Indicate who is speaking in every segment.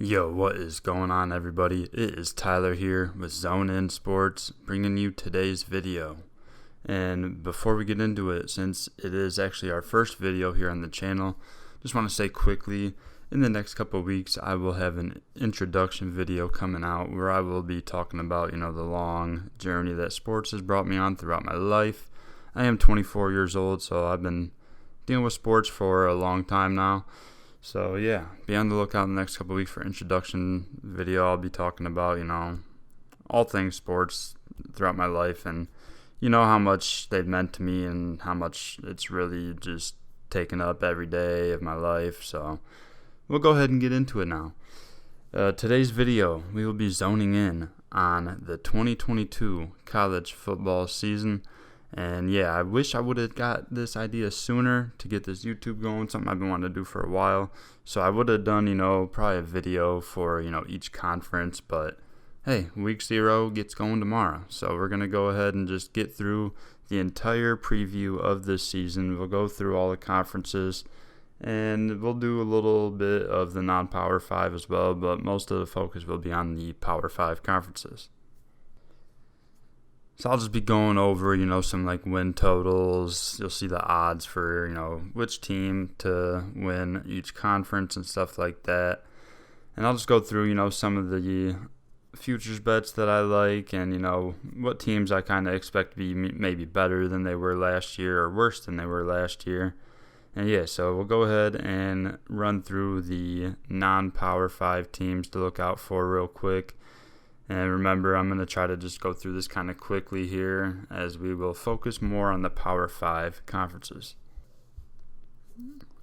Speaker 1: Yo, what is going on, everybody? It is Tyler here with Zone In Sports, bringing you today's video. And before we get into it, since it is actually our first video here on the channel, just want to say quickly, in the next couple of weeks, I will have an introduction video coming out where I will be talking about, the long journey that sports has brought me on throughout my life. I am 24 years old, so I've been dealing with sports for a long time now. So yeah, be on the lookout in the next couple of weeks for introduction video. I'll be talking about, all things sports throughout my life, and how much they've meant to me and how much it's really just taken up every day of my life. So we'll go ahead and get into it now. Today's video, we will be zoning in on the 2022 college football season. And yeah, I wish I would have got this idea sooner to get this YouTube going, something I've been wanting to do for a while. So I would have done, probably a video for, each conference. But hey, week 0 gets going tomorrow. So we're going to go ahead and just get through the entire preview of this season. We'll go through all the conferences, and we'll do a little bit of the non-Power 5 as well. But most of the focus will be on the Power 5 conferences. So I'll just be going over, some win totals. You'll see the odds for, which team to win each conference and stuff like that. And I'll just go through, some of the futures bets that I like and, what teams I kind of expect to be maybe better than they were last year or worse than they were last year. And yeah, so we'll go ahead and run through the non-Power 5 teams to look out for real quick. And remember, I'm going to try to just go through this kind of quickly here as we will focus more on the Power 5 conferences.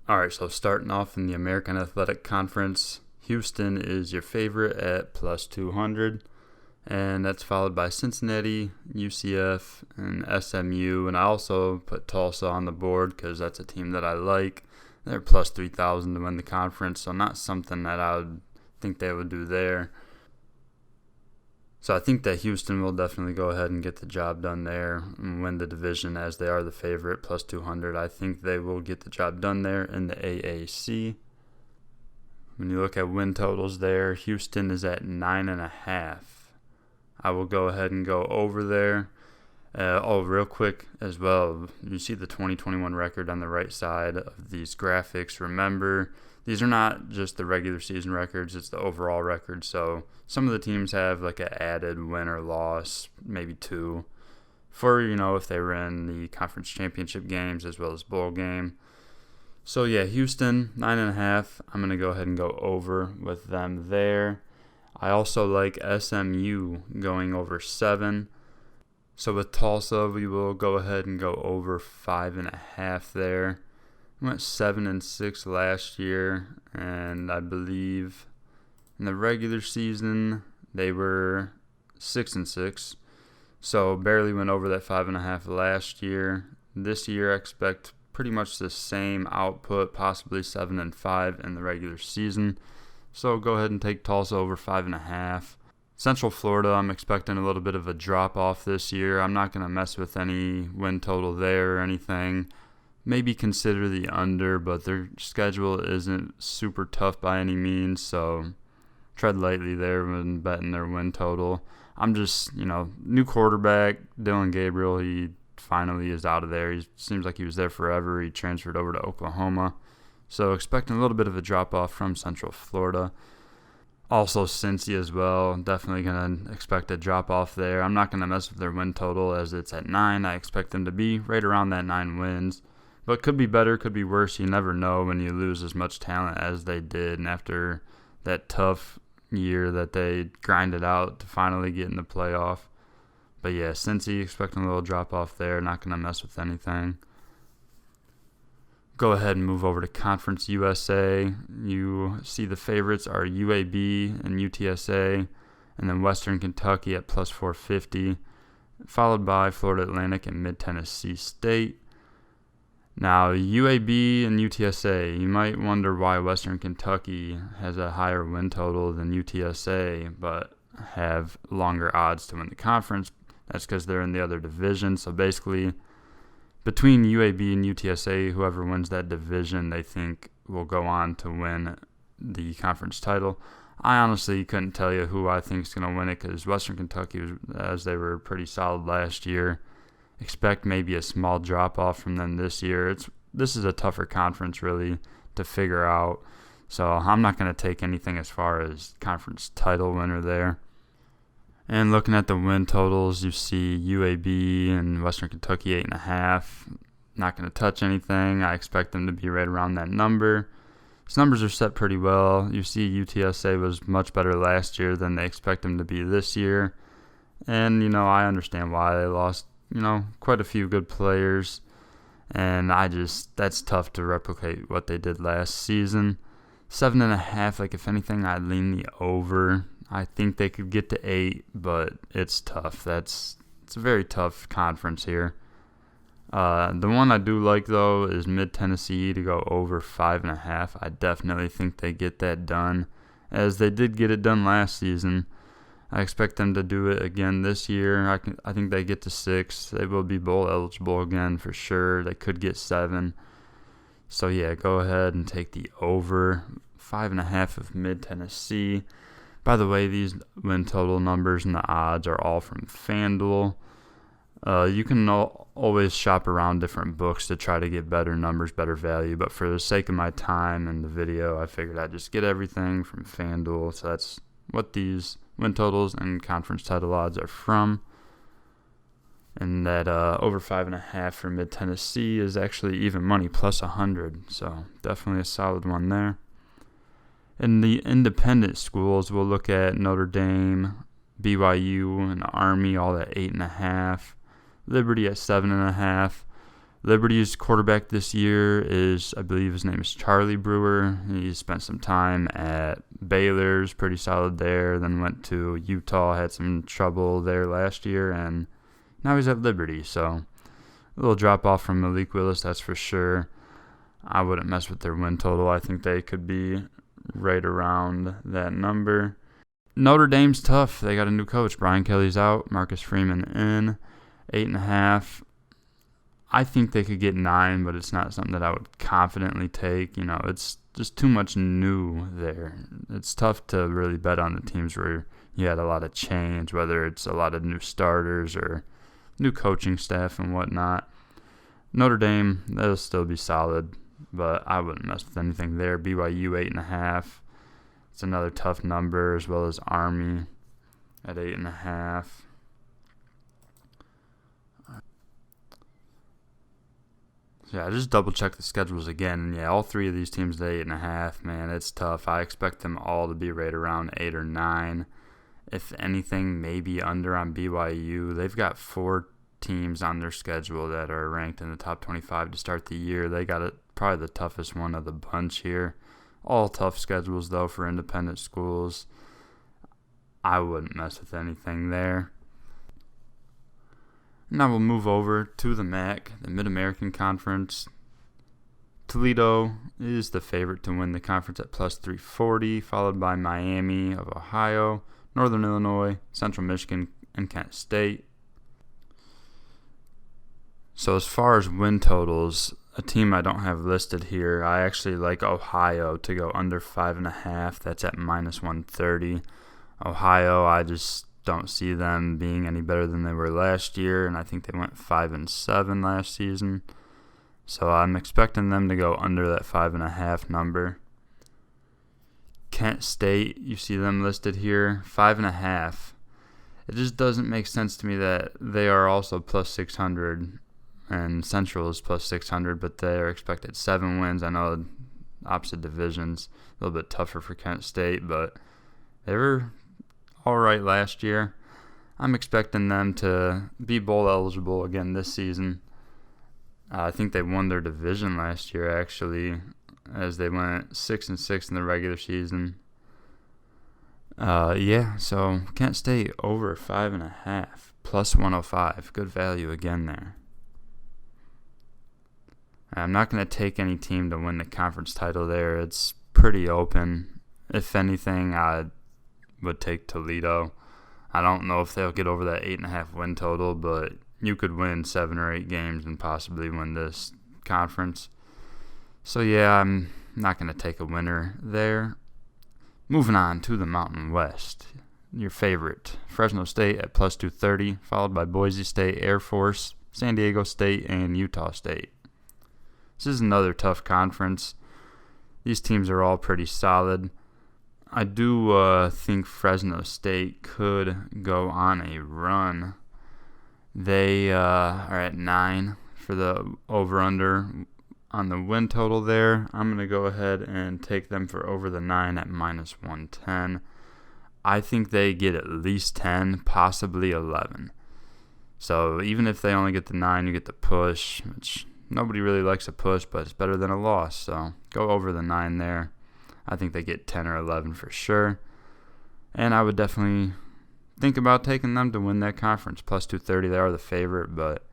Speaker 1: All right, so starting off in the American Athletic Conference, Houston is your favorite at plus 200. And that's followed by Cincinnati, UCF, and SMU. And I also put Tulsa on the board because that's a team that I like. They're plus 3,000 to win the conference, so not something that I would think they would do there. So I think that Houston will definitely go ahead and get the job done there and win the division as they are the favorite, plus 200. I think they will get the job done there in the AAC. When you look at win totals there, Houston is at 9.5. I will go ahead and go over there. Real quick as well, you see the 2021 record on the right side of these graphics. Remember, these are not just the regular season records, it's the overall record. So some of the teams have like an added win or loss, maybe 2, for, if they were in the conference championship games as well as bowl game. So yeah, Houston, 9.5. I'm going to go ahead and go over with them there. I also like SMU going over 7. So with Tulsa, we will go ahead and go over 5.5 there. We went 7-6 last year, and I believe in the regular season they were 6-6. So barely went over that 5.5 last year. This year I expect pretty much the same output, possibly 7-5 in the regular season. So go ahead and take Tulsa over 5.5. Central Florida, I'm expecting a little bit of a drop-off this year. I'm not going to mess with any win total there or anything. Maybe consider the under, but their schedule isn't super tough by any means, so tread lightly there when betting their win total. I'm just, new quarterback, Dylan Gabriel, he finally is out of there. He seems like he was there forever. He transferred over to Oklahoma. So expecting a little bit of a drop-off from Central Florida. Also, Cincy as well. Definitely going to expect a drop-off there. I'm not going to mess with their win total as it's at 9. I expect them to be right around that 9 wins. But could be better, could be worse. You never know when you lose as much talent as they did. And after that tough year that they grinded out to finally get in the playoff. But yeah, Cincy, expecting a little drop-off there. Not going to mess with anything. Go ahead and move over to Conference USA. You see the favorites are UAB and UTSA, and then Western Kentucky at plus 450, followed by Florida Atlantic and Mid-Tennessee State. Now, UAB and UTSA, you might wonder why Western Kentucky has a higher win total than UTSA, but have longer odds to win the conference. That's because they're in the other division. So basically, between UAB and UTSA, whoever wins that division, they think will go on to win the conference title. I honestly couldn't tell you who I think is going to win it because Western Kentucky, as they were pretty solid last year, expect maybe a small drop-off from them this year. This is a tougher conference, really, to figure out. So I'm not going to take anything as far as conference title winner there. And looking at the win totals, you see UAB and Western Kentucky 8.5. Not going to touch anything. I expect them to be right around that number. These numbers are set pretty well. You see UTSA was much better last year than they expect them to be this year. And, I understand why they lost, quite a few good players. And that's tough to replicate what they did last season. 7.5, if anything, I'd lean the over. I think they could get to 8, but it's tough. It's a very tough conference here. The one I do like, though, is Mid-Tennessee to go over 5.5. I definitely think they get that done, as they did get it done last season. I expect them to do it again this year. I think they get to 6. They will be bowl eligible again for sure. They could get 7. So, yeah, go ahead and take the over 5.5 of Mid-Tennessee. By the way, these win total numbers and the odds are all from FanDuel. You can always shop around different books to try to get better numbers, better value. But for the sake of my time and the video, I figured I'd just get everything from FanDuel. So that's what these win totals and conference title odds are from. And that over 5.5 for Mid-Tennessee is actually even money, plus 100. So definitely a solid one there. In the independent schools, we'll look at Notre Dame, BYU, and Army, all at 8.5. Liberty at 7.5. Liberty's quarterback this year is, I believe his name is Charlie Brewer. He spent some time at Baylor's, pretty solid there. Then went to Utah, had some trouble there last year, and now he's at Liberty. So a little drop off from Malik Willis, that's for sure. I wouldn't mess with their win total. I think they could be right around that number. Notre Dame's tough. They got a new coach. Brian Kelly's out. Marcus Freeman in. 8.5. I think they could get 9, but it's not something that I would confidently take. It's just too much new there. It's tough to really bet on the teams where you had a lot of change, whether it's a lot of new starters or new coaching staff and whatnot. Notre Dame, they'll still be solid, but I wouldn't mess with anything there. BYU 8.5. It's another tough number, as well as Army at 8.5. So yeah, just double check the schedules again. And yeah, all 3 of these teams at 8.5. Man, it's tough. I expect them all to be right around 8 or 9. If anything, maybe under on BYU. They've got 4 teams on their schedule that are ranked in the top 25 to start the year. They got probably the toughest one of the bunch here. All tough schedules, though, for independent schools. I wouldn't mess with anything there. Now we'll move over to the MAC, the Mid-American Conference. Toledo is the favorite to win the conference at plus 340, followed by Miami of Ohio, Northern Illinois, Central Michigan, and Kent State. So as far as win totals, a team I don't have listed here, I actually like Ohio to go under 5.5. That's at minus 130. Ohio, I just don't see them being any better than they were last year, and I think they went 5-7 last season. So I'm expecting them to go under that 5.5 number. Kent State, you see them listed here, 5.5. It just doesn't make sense to me that they are also plus 600 and Central is plus 600, but they are expected 7 wins. I know opposite divisions, a little bit tougher for Kent State, but they were all right last year. I'm expecting them to be bowl eligible again this season. I think they won their division last year, actually, as they went 6-6 in the regular season. So Kent State over 5.5, plus 105. Good value again there. I'm not going to take any team to win the conference title there. It's pretty open. If anything, I would take Toledo. I don't know if they'll get over that 8.5 win total, but you could win 7 or 8 games and possibly win this conference. So, yeah, I'm not going to take a winner there. Moving on to the Mountain West. Your favorite, Fresno State at plus 230, followed by Boise State, Air Force, San Diego State, and Utah State. This is another tough conference. These teams are all pretty solid. I do think Fresno State could go on a run. They are at 9 for the over-under on the win total there. I'm going to go ahead and take them for over the 9 at minus 110. I think they get at least 10, possibly 11. So even if they only get the 9, you get the push, which nobody really likes a push, but it's better than a loss. So go over the 9 there. I think they get 10 or 11 for sure. And I would definitely think about taking them to win that conference. Plus 230, they are the favorite, but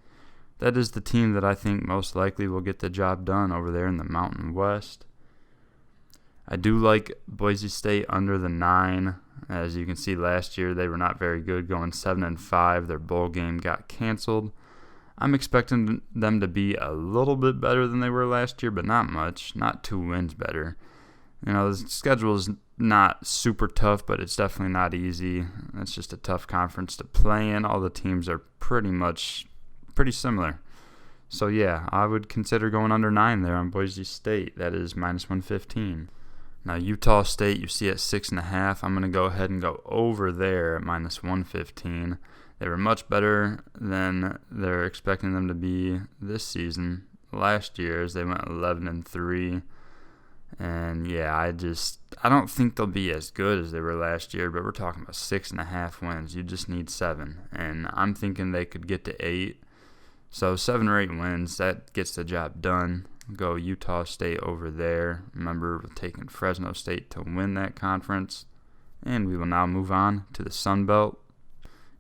Speaker 1: that is the team that I think most likely will get the job done over there in the Mountain West. I do like Boise State under the 9. As you can see, last year they were not very good, going 7-5. Their bowl game got canceled. I'm expecting them to be a little bit better than they were last year, but not much. Not 2 wins better. The schedule is not super tough, but it's definitely not easy. It's just a tough conference to play in. All the teams are pretty similar. So, yeah, I would consider going under 9 there on Boise State. That is minus 115. Now, Utah State, you see at 6.5. I'm going to go ahead and go over there at minus 115. They were much better than they're expecting them to be this season. Last year, as they went 11-3. And yeah, I don't think they'll be as good as they were last year, but we're talking about 6.5 wins. You just need 7. And I'm thinking they could get to 8. So 7 or 8 wins, that gets the job done. Go Utah State over there. Remember, we're taking Fresno State to win that conference. And we will now move on to the Sun Belt.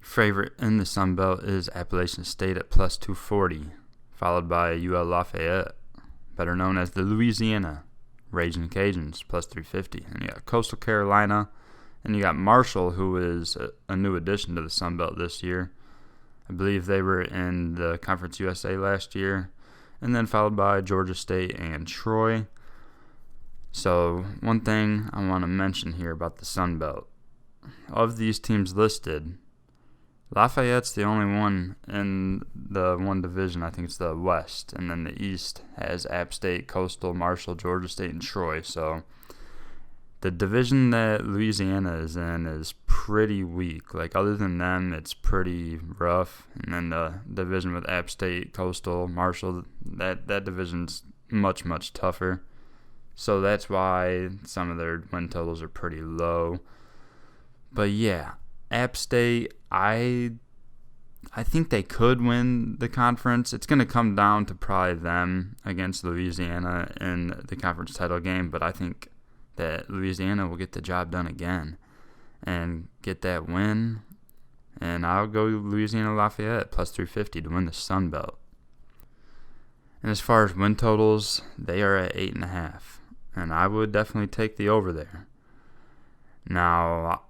Speaker 1: Favorite in the Sun Belt is Appalachian State at plus 240, followed by UL Lafayette, better known as the Louisiana Raging Cajuns, plus 350. And you got Coastal Carolina, and you got Marshall, who is a new addition to the Sun Belt this year. I believe they were in the Conference USA last year. And then followed by Georgia State and Troy. So one thing I want to mention here about the Sun Belt. Of these teams listed, Lafayette's the only one in the one division. I think it's the West. And then the East has App State, Coastal, Marshall, Georgia State, and Troy. So the division that Louisiana is in is pretty weak. Like, other than them, it's pretty rough. And then the division with App State, Coastal, Marshall, that division's much, much tougher. So that's why some of their win totals are pretty low. But yeah, App State, I think they could win the conference. It's going to come down to probably them against Louisiana in the conference title game, but I think that Louisiana will get the job done again and get that win. And I'll go Louisiana Lafayette plus 350 to win the Sun Belt. And as far as win totals, they are at 8.5, and I would definitely take the over there. Now,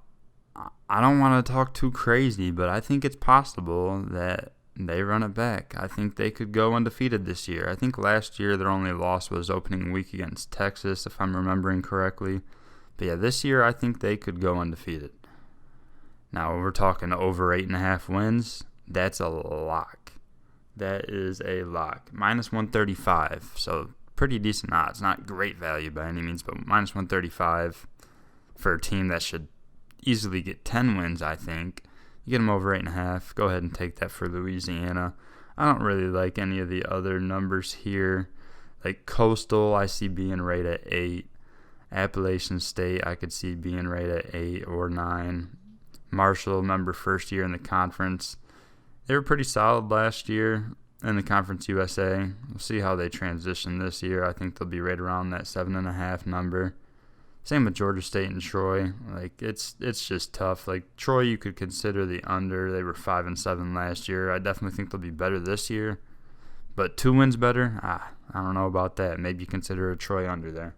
Speaker 1: I don't want to talk too crazy, but I think it's possible that they run it back. I think they could go undefeated this year. I think last year their only loss was opening week against Texas, if I'm remembering correctly. But yeah, this year I think they could go undefeated. Now, we're talking over 8.5 wins. That's a lock. That is a lock. Minus 135, so pretty decent odds. Not great value by any means, but minus 135 for a team that should easily get 10 wins, I think. You get them over 8.5. Go ahead and take that for Louisiana. I don't really like any of the other numbers here. Like Coastal, I see being right at 8. Appalachian State, I could see being right at 8 or 9. Marshall, remember, first year in the conference. They were pretty solid last year in the Conference USA. We'll see how they transition this year. I think they'll be right around that 7.5 number. Same with Georgia State and Troy. Like, it's just tough. Like, Troy, you could consider the under. They were 5-7 last year. I definitely think they'll be better this year. But 2 wins better? I don't know about that. Maybe you consider a Troy under there.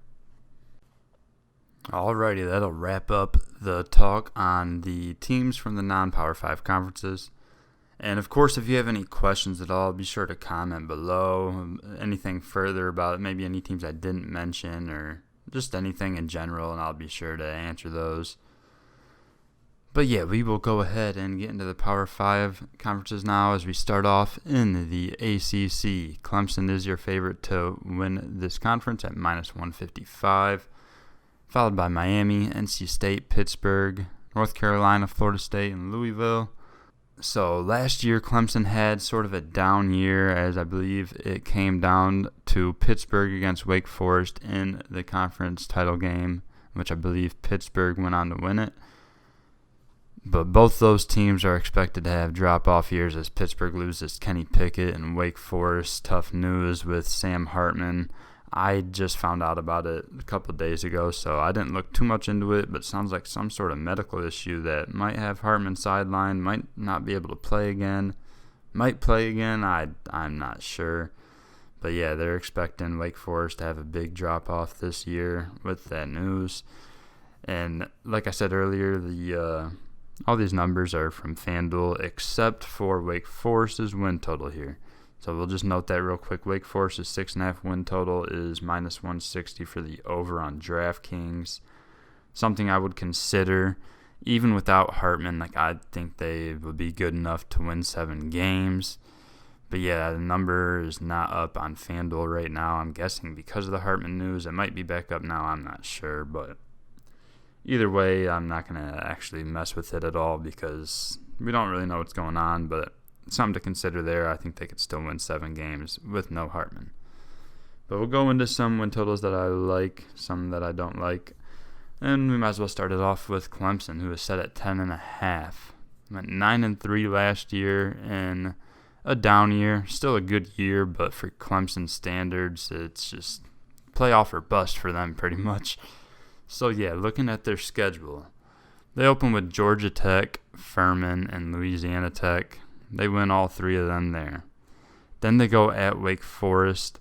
Speaker 1: Alrighty, that'll wrap up the talk on the teams from the non-Power 5 conferences. And, of course, if you have any questions at all, be sure to comment below. Anything further about it, maybe any teams I didn't mention or just anything in general, and I'll be sure to answer those. But yeah, we will go ahead and get into the Power 5 conferences now as we start off in the ACC. Clemson is your favorite to win this conference at -155, followed by Miami, NC State, Pittsburgh, North Carolina, Florida State, and Louisville. So last year, Clemson had sort of a down year, as I believe it came down to Pittsburgh against Wake Forest in the conference title game, which I believe Pittsburgh went on to win it. But both those teams are expected to have drop-off years as Pittsburgh loses Kenny Pickett and Wake Forest. Tough news with Sam Hartman. I just found out about it a couple of days ago, so I didn't look too much into it, but it sounds like some sort of medical issue that might have Hartman sidelined, might not be able to play again, might play again, I'm not sure. But yeah, they're expecting Wake Forest to have a big drop-off this year with that news. And like I said earlier, all these numbers are from FanDuel except for Wake Forest's win total here. So we'll just note that real quick. Wake Forest's 6.5 win total is -160 for the over on DraftKings. Something I would consider, even without Hartman. Like, I think they would be good enough to win 7 games. But yeah, the number is not up on FanDuel right now. I'm guessing because of the Hartman news. It might be back up now. I'm not sure, but either way, I'm not going to actually mess with it at all because we don't really know what's going on, but something to consider there. I think they could still win 7 games with no Hartman. But we'll go into some win totals that I like, some that I don't like. And we might as well start it off with Clemson, who is set at 10.5. Went 9-3 last year in a down year. Still a good year, but for Clemson standards, it's just playoff or bust for them pretty much. So yeah, looking at their schedule, they open with Georgia Tech, Furman, and Louisiana Tech. They win all 3 of them there. Then they go at Wake Forest.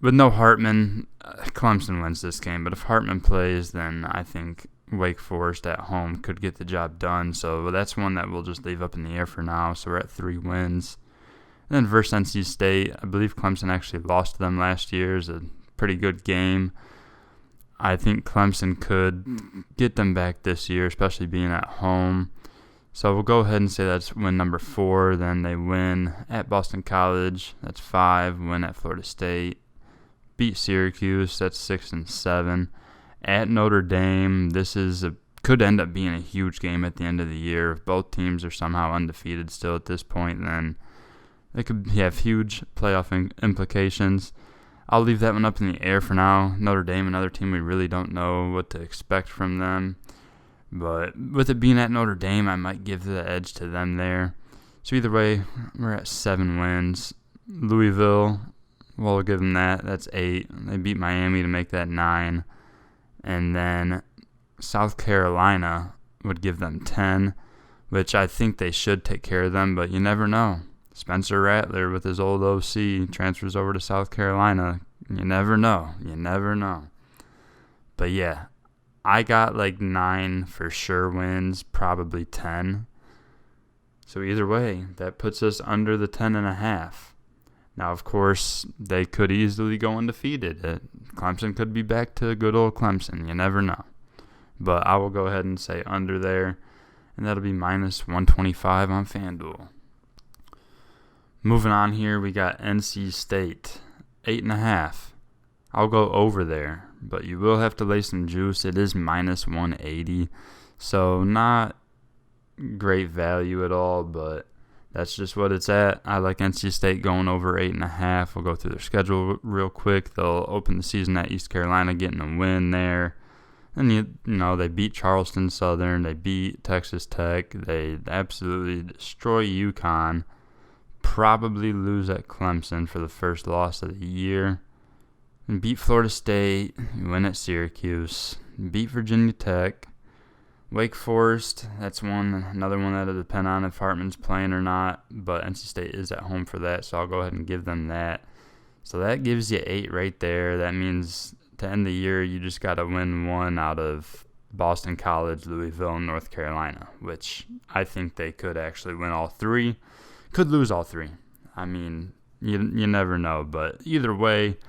Speaker 1: With no Hartman, Clemson wins this game. But if Hartman plays, then I think Wake Forest at home could get the job done. So that's one that we'll just leave up in the air for now. So we're at 3 wins. And then versus NC State, I believe Clemson actually lost to them last year. It's a pretty good game. I think Clemson could get them back this year, especially being at home. So we'll go ahead and say that's win number 4. Then they win at Boston College. That's 5. Win at Florida State. Beat Syracuse. That's 6 and 7. At Notre Dame. This could end up being a huge game at the end of the year. If both teams are somehow undefeated still at this point, then it could have huge playoff implications. I'll leave that one up in the air for now. Notre Dame, another team we really don't know what to expect from them. But with it being at Notre Dame, I might give the edge to them there. So either way, we're at 7 wins. Louisville, we'll give them that. That's 8. They beat Miami to make that 9. And then South Carolina would give them 10, which I think they should take care of them, but you never know. Spencer Rattler with his old OC transfers over to South Carolina. You never know. You never know. But yeah, I got like 9 for sure wins, probably 10. So either way, that puts us under the 10.5. Now, of course, they could easily go undefeated. Clemson could be back to good old Clemson. You never know. But I will go ahead and say under there, and that'll be -125 on FanDuel. Moving on here, we got NC State, 8.5. I'll go over there, but you will have to lay some juice. It is -180, so not great value at all, but that's just what it's at. I like NC State going over 8.5. We'll go through their schedule real quick. They'll open the season at East Carolina, getting a win there. And, you know, they beat Charleston Southern. They beat Texas Tech. They absolutely destroy UConn. Probably lose at Clemson for the first loss of the year. And beat Florida State. Win at Syracuse. Beat Virginia Tech. Wake Forest, that's another one that'll depend on if Hartman's playing or not. But NC State is at home for that, so I'll go ahead and give them that. So that gives you 8 right there. That means to end the year, you just got to win 1 out of Boston College, Louisville, and North Carolina, which I think they could actually win all 3. Could lose all 3. I mean, you never know. But either way,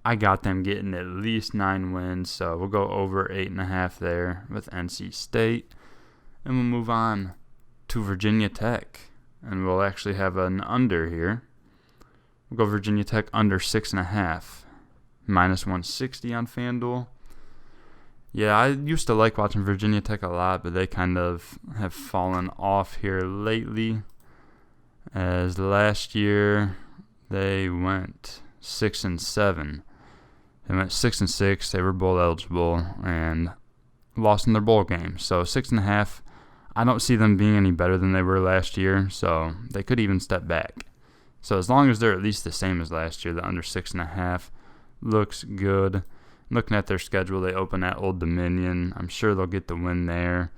Speaker 1: I got them getting at least 9 wins, so we'll go over 8.5 there with NC State. And we'll move on to Virginia Tech, and we'll actually have an under here. We'll go Virginia Tech under 6.5, minus 160 on FanDuel. Yeah, I used to like watching Virginia Tech a lot, but they kind of have fallen off here lately. As last year, they went 6-7. They went 6-6. They were bowl eligible and lost in their bowl game. So 6.5. I don't see them being any better than they were last year, so they could even step back. So as long as they're at least the same as last year, the under 6.5 looks good. Looking at their schedule, they open at Old Dominion. I'm sure they'll get the win there.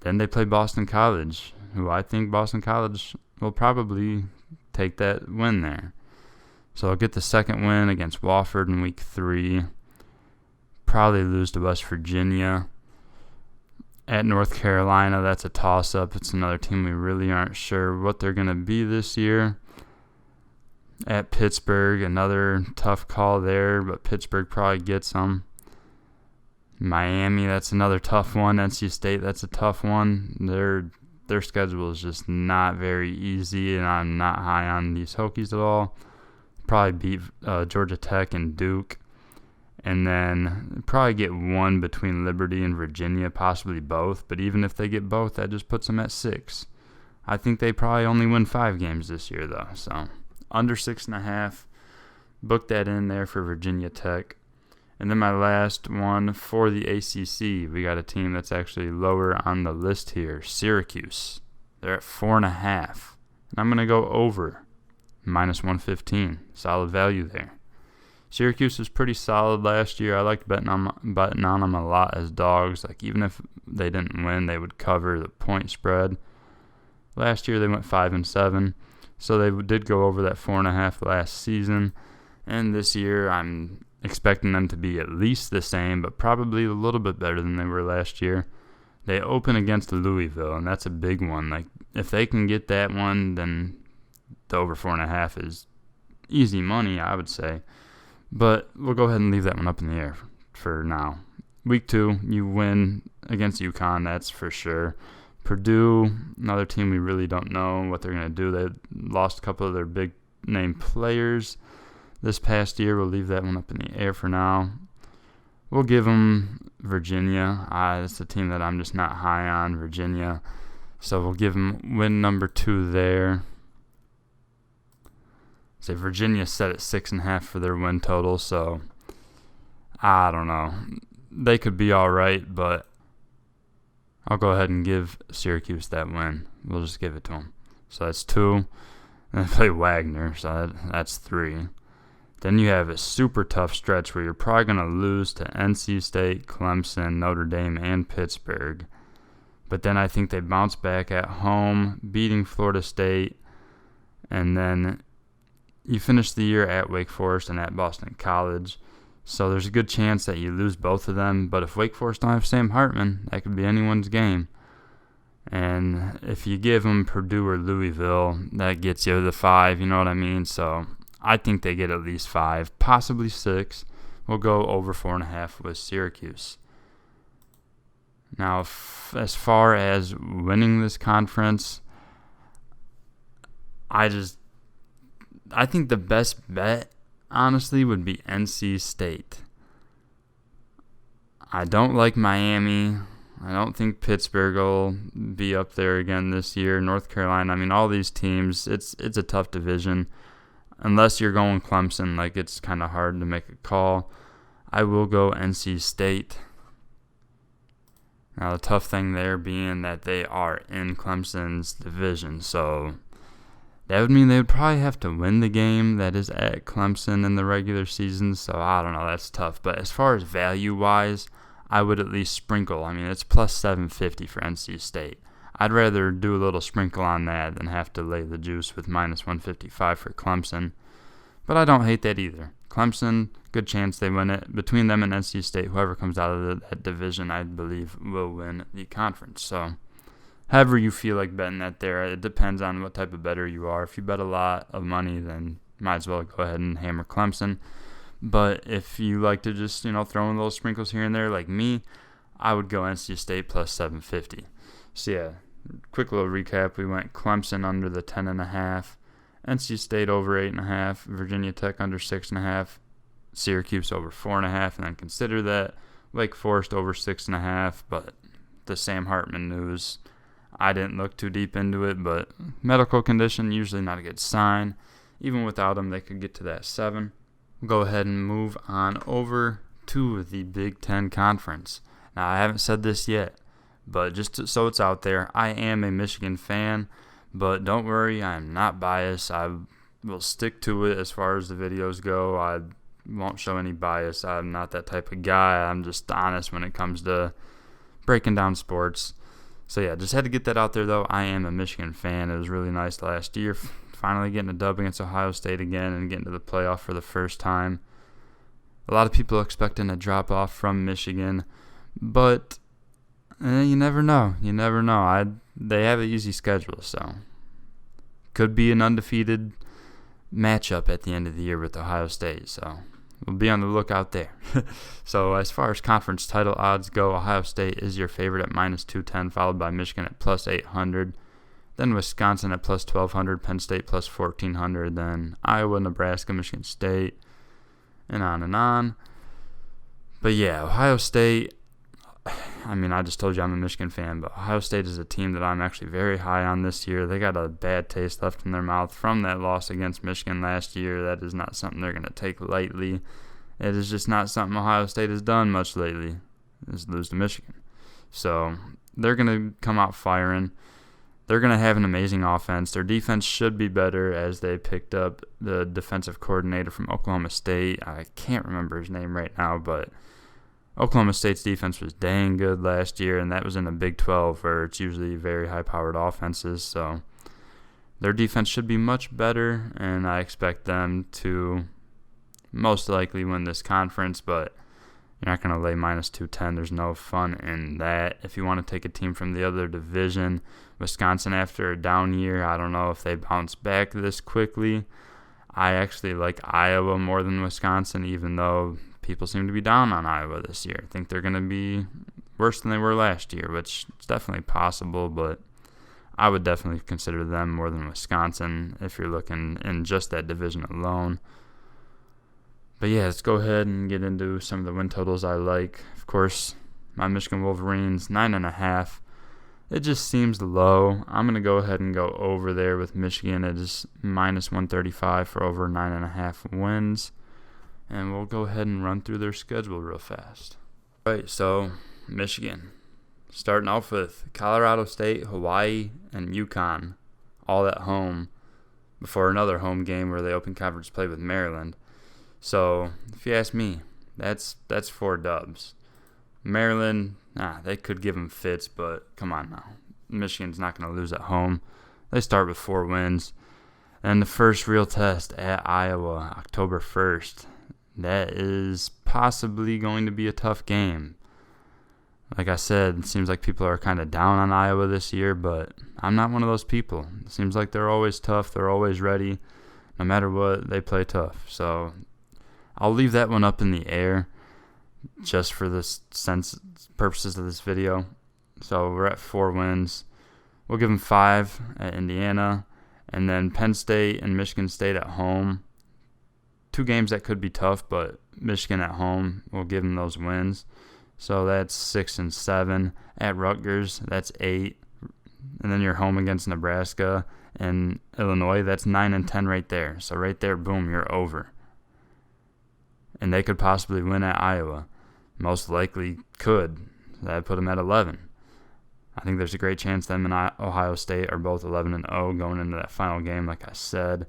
Speaker 1: Then they play Boston College, who I think Boston College will probably take that win there. So I'll get the second win against Wofford in week 3. Probably lose to West Virginia. At North Carolina, that's a toss-up. It's another team we really aren't sure what they're going to be this year. At Pittsburgh, another tough call there, but Pittsburgh probably gets them. Miami, that's another tough one. NC State, that's a tough one. Their schedule is just not very easy, and I'm not high on these Hokies at all. Probably beat Georgia Tech and Duke. And then probably get one between Liberty and Virginia, possibly both. But even if they get both, that just puts them at 6. I think they probably only win 5 games this year, though. So under 6.5. Book that in there for Virginia Tech. And then my last one for the ACC. We got a team that's actually lower on the list here, Syracuse. They're at 4.5. And I'm going to go over, minus 115. Solid value there. Syracuse was pretty solid last year. I liked betting on them a lot as dogs. Like, even if they didn't win, they would cover the point spread. Last year they went 5-7, so they did go over that 4.5 last season. And this year I'm expecting them to be at least the same, but probably a little bit better than they were last year. They open against Louisville, and that's a big one. Like, if they can get that one, then the over 4.5 is easy money, I would say. But we'll go ahead and leave that one up in the air for now. Week 2, you win against UConn, that's for sure. Purdue, another team we really don't know what they're going to do. They lost a couple of their big-name players this past year. We'll leave that one up in the air for now. We'll give them Virginia. It's a team that I'm just not high on, Virginia. So we'll give them win number 2 there. Say Virginia set at 6.5 for their win total, so I don't know. They could be all right, but I'll go ahead and give Syracuse that win. We'll just give it to them. So that's 2. And they play Wagner, so that's 3. Then you have a super tough stretch where you're probably going to lose to NC State, Clemson, Notre Dame, and Pittsburgh. But then I think they bounce back at home, beating Florida State, and then you finish the year at Wake Forest and at Boston College. So there's a good chance that you lose both of them. But if Wake Forest don't have Sam Hartman, that could be anyone's game. And if you give them Purdue or Louisville, that gets you the 5, you know what I mean? So I think they get at least 5, possibly 6. We'll go over 4.5 with Syracuse. Now, as far as winning this conference, I think the best bet, honestly, would be NC State. I don't like Miami. I don't think Pittsburgh will be up there again this year. North Carolina, I mean, all these teams, it's a tough division. Unless you're going Clemson, like, it's kind of hard to make a call. I will go NC State. Now, the tough thing there being that they are in Clemson's division, so that would mean they would probably have to win the game that is at Clemson in the regular season. So I don't know, that's tough. But as far as value-wise, I would at least sprinkle. I mean, it's plus 750 for NC State. I'd rather do a little sprinkle on that than have to lay the juice with minus 155 for Clemson. But I don't hate that either. Clemson, good chance they win it. Between them and NC State, whoever comes out of that division, I believe, will win the conference. So however you feel like betting that there, it depends on what type of bettor you are. If you bet a lot of money, then might as well go ahead and hammer Clemson. But if you like to just, throw in little sprinkles here and there like me, I would go NC State plus 750. So yeah, quick little recap. We went Clemson under the 10.5, NC State over 8.5, Virginia Tech under 6.5, Syracuse over 4.5, and then consider that Wake Forest over 6.5. But the Sam Hartman news, I didn't look too deep into it, but medical condition, usually not a good sign. Even without him, they could get to that 7. We'll go ahead and move on over to the Big Ten Conference. Now, I haven't said this yet, but so it's out there, I am a Michigan fan, but don't worry, I am not biased. I will stick to it as far as the videos go. I won't show any bias. I'm not that type of guy. I'm just honest when it comes to breaking down sports. So yeah, just had to get that out there though. I am a Michigan fan. It was really nice last year, finally getting a dub against Ohio State again and getting to the playoff for the first time. A lot of people expecting a drop off from Michigan, but you never know. You never know. They have an easy schedule, so could be an undefeated matchup at the end of the year with Ohio State. So we'll be on the lookout there. So as far as conference title odds go, Ohio State is your favorite at minus 210, followed by Michigan at plus 800. Then Wisconsin at plus 1,200, Penn State plus 1,400, then Iowa, Nebraska, Michigan State, and on and on. But yeah, Ohio State, I just told you I'm a Michigan fan, but Ohio State is a team that I'm actually very high on this year. They got a bad taste left in their mouth from that loss against Michigan last year. That is not something they're going to take lightly. It is just not something Ohio State has done much lately, is lose to Michigan. So they're going to come out firing. They're going to have an amazing offense. Their defense should be better as they picked up the defensive coordinator from Oklahoma State. I can't remember his name right now, but Oklahoma State's defense was dang good last year, and that was in the Big 12 where it's usually very high-powered offenses. So their defense should be much better, and I expect them to most likely win this conference, but you're not going to lay minus 210. There's no fun in that. If you want to take a team from the other division, Wisconsin after a down year, I don't know if they bounce back this quickly. I actually like Iowa more than Wisconsin, even though people seem to be down on Iowa this year. I think they're going to be worse than they were last year, which is definitely possible, but I would definitely consider them more than Wisconsin if you're looking in just that division alone. But yeah, let's go ahead and get into some of the win totals I like. Of course, my Michigan Wolverines, 9.5. It just seems low. I'm going to go ahead and go over there with Michigan. It is minus 135 for over 9.5 wins. And we'll go ahead and run through their schedule real fast. All right, so Michigan. Starting off with Colorado State, Hawaii, and UConn, all at home before another home game where they open conference play with Maryland. So, if you ask me, that's 4 dubs. Maryland, they could give them fits, but come on now. Michigan's not going to lose at home. They start with 4 wins. And the first real test at Iowa, October 1st. That is possibly going to be a tough game. Like I said, it seems like people are kind of down on Iowa this year, but I'm not one of those people. It seems like they're always tough. They're always ready. No matter what, they play tough. So I'll leave that one up in the air just for the purposes of this video. So we're at 4 wins. We'll give them 5 at Indiana, and then Penn State and Michigan State at home. 2 games that could be tough, but Michigan at home will give them those wins. So that's 6 and 7. At Rutgers, that's 8. And then you're home against Nebraska and Illinois. That's 9 and 10 right there. So right there, boom, you're over. And they could possibly win at Iowa. Most likely could. That put them at 11. I think there's a great chance them and Ohio State are both 11-0 going into that final game, like I said.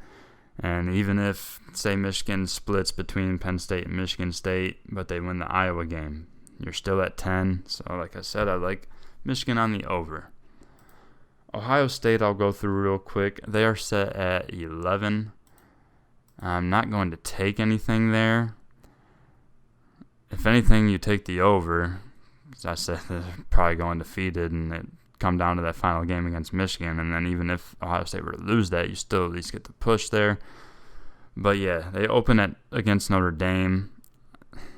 Speaker 1: And even if, say, Michigan splits between Penn State and Michigan State, but they win the Iowa game, you're still at 10. So, like I said, I like Michigan on the over. Ohio State, I'll go through real quick. They are set at 11. I'm not going to take anything there. If anything, you take the over. Because I said they're probably going defeated, and it come down to that final game against Michigan. And then even if Ohio State were to lose that, you still at least get the push there. But yeah, they open against Notre Dame.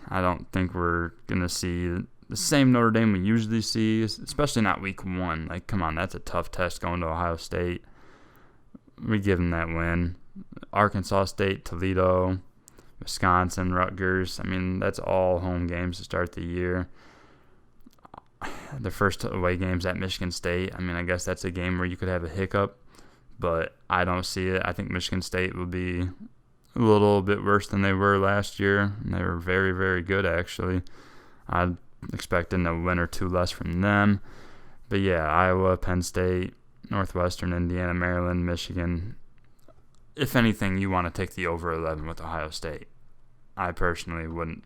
Speaker 1: I don't think we're going to see the same Notre Dame we usually see, especially not week 1. Like, come on, that's a tough test going to Ohio State. We give them that win. Arkansas State, Toledo, Wisconsin, Rutgers. I mean, that's all home games to start the year. The first away game's at Michigan State. I mean, I guess that's a game where you could have a hiccup, but I don't see it. I think Michigan State will be a little bit worse than they were last year. They were very, very good, actually. I'm expecting a win or two less from them. But yeah, Iowa, Penn State, Northwestern, Indiana, Maryland, Michigan. If anything, you want to take the over 11 with Ohio State. I personally wouldn't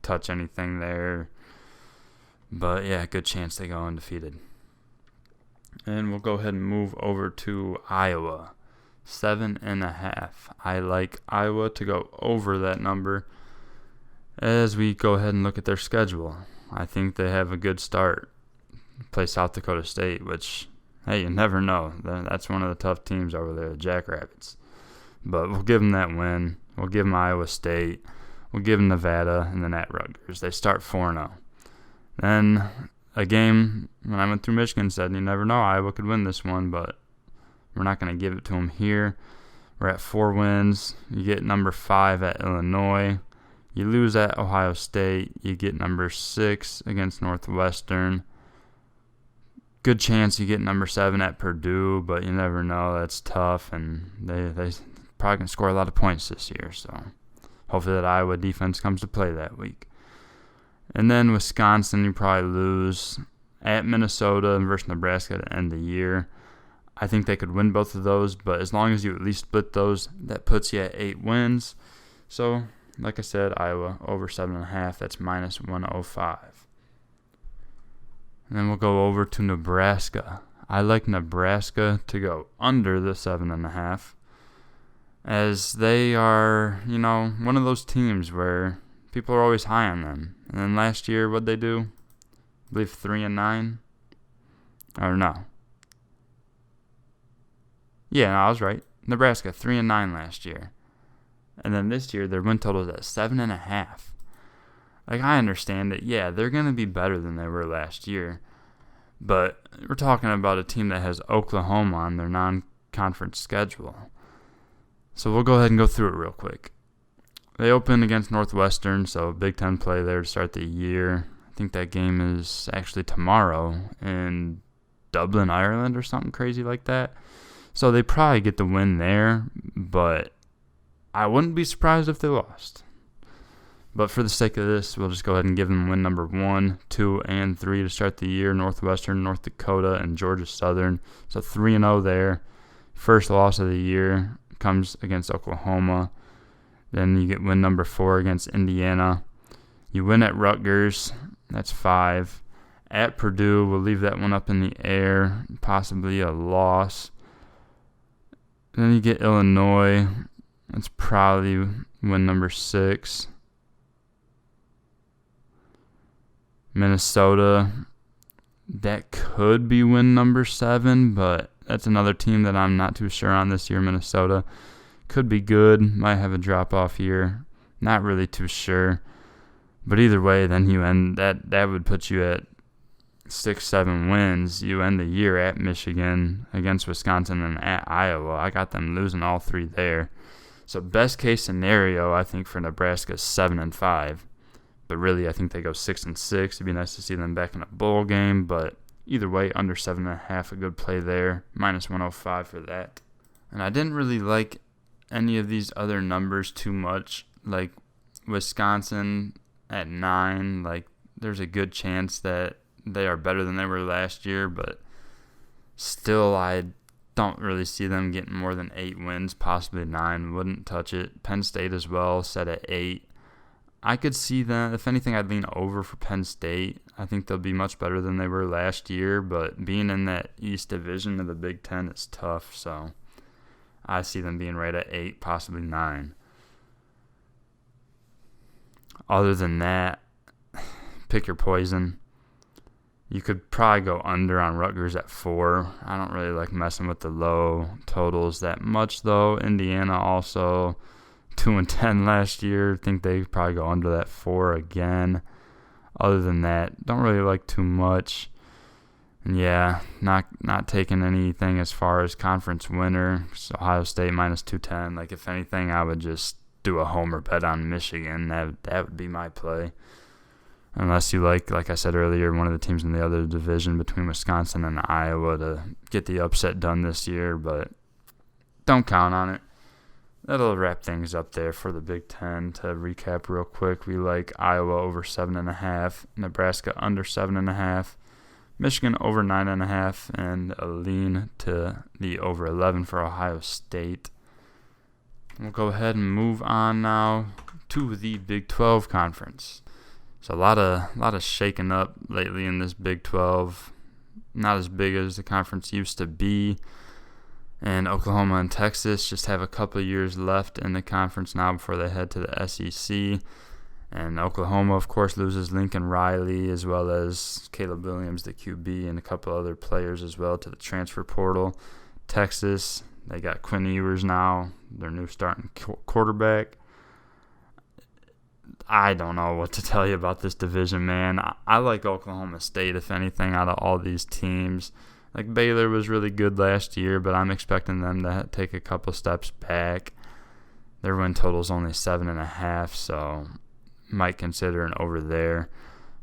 Speaker 1: touch anything there. But yeah, good chance they go undefeated. And we'll go ahead and move over to Iowa. 7.5. I like Iowa to go over that number as we go ahead and look at their schedule. I think they have a good start. Play South Dakota State, which, hey, you never know. That's one of the tough teams over there, the Jackrabbits. But we'll give them that win. We'll give them Iowa State. We'll give them Nevada, and then at Rutgers. They start 4-0. Then a game, when I went through Michigan, said you never know, Iowa could win this one, but we're not going to give it to them here. We're at 4 wins. You get number 5 at Illinois. You lose at Ohio State. You get number 6 against Northwestern. Good chance you get number 7 at Purdue, but you never know. That's tough, and they probably can score a lot of points this year. So hopefully that Iowa defense comes to play that week. And then Wisconsin, you probably lose at Minnesota versus Nebraska to end the year. I think they could win both of those, but as long as you at least split those, that puts you at 8 wins. So, like I said, Iowa over 7.5. That's minus 105. And then we'll go over to Nebraska. I like Nebraska to go under the 7.5, as they are, one of those teams where people are always high on them. And then last year, what'd they do? I believe 3-9. Or no. Yeah, no, I was right. Nebraska 3-9 last year. And then this year, their win total is at 7.5. Like, I understand it. Yeah, they're going to be better than they were last year. But we're talking about a team that has Oklahoma on their non-conference schedule. So we'll go ahead and go through it real quick. They open against Northwestern, so Big Ten play there to start the year. I think that game is actually tomorrow in Dublin, Ireland, or something crazy like that. So they probably get the win there, but I wouldn't be surprised if they lost. But for the sake of this, we'll just go ahead and give them win number 1, 2, and 3 to start the year. Northwestern, North Dakota, and Georgia Southern. So 3-0 there. First loss of the year comes against Oklahoma. Then you get win number 4 against Indiana. You win at Rutgers. That's 5. At Purdue, we'll leave that one up in the air. Possibly a loss. Then you get Illinois. That's probably win number 6. Minnesota. That could be win number 7, but that's another team that I'm not too sure on this year, Minnesota. Could be good. Might have a drop-off here. Not really too sure. But either way, then you end that would put you at 6-7 wins. You end the year at Michigan, against Wisconsin, and at Iowa. I got them losing all 3 there. So best case scenario, I think, for Nebraska is 7-5. But really, I think they go 6-6. It'd be nice to see them back in a bowl game. But either way, under 7.5, a good play there. Minus 105 for that. And I didn't really like any of these other numbers too much. Like Wisconsin at 9. Like, there's a good chance that they are better than they were last year. But still, I don't really see them getting more than 8 wins, possibly 9. Wouldn't touch it. Penn State as well, set at 8. I could see them. If anything, I'd lean over for Penn State. I think they'll be much better than they were last year, but being in that East Division of the Big Ten is tough, so I see them being right at 8, possibly 9. Other than that, pick your poison. You could probably go under on Rutgers at 4. I don't really like messing with the low totals that much, though. Indiana also 2-10 last year. I think they probably go under that 4 again. Other than that, don't really like too much. And yeah, not taking anything as far as conference winner. So Ohio State minus 210. Like, if anything, I would just do a homer bet on Michigan. That would be my play. Unless you like I said earlier, one of the teams in the other division between Wisconsin and Iowa to get the upset done this year, but don't count on it. That'll wrap things up there for the Big Ten. To recap real quick, we like Iowa over 7.5, Nebraska under 7.5, Michigan over 9.5, and a lean to the over 11 for Ohio State. We'll go ahead and move on now to the Big 12 Conference. So a lot of shaking up lately in this Big 12. Not as big as the conference used to be. And Oklahoma and Texas just have a couple of years left in the conference now before they head to the SEC. And Oklahoma, of course, loses Lincoln Riley as well as Caleb Williams, the QB, and a couple other players as well to the transfer portal. Texas, they got Quinn Ewers now, their new starting quarterback. I don't know what to tell you about this division, man. I like Oklahoma State, if anything, out of all these teams. Like, Baylor was really good last year, but I'm expecting them to take a couple steps back. Their win total is only 7.5, so might consider an over there.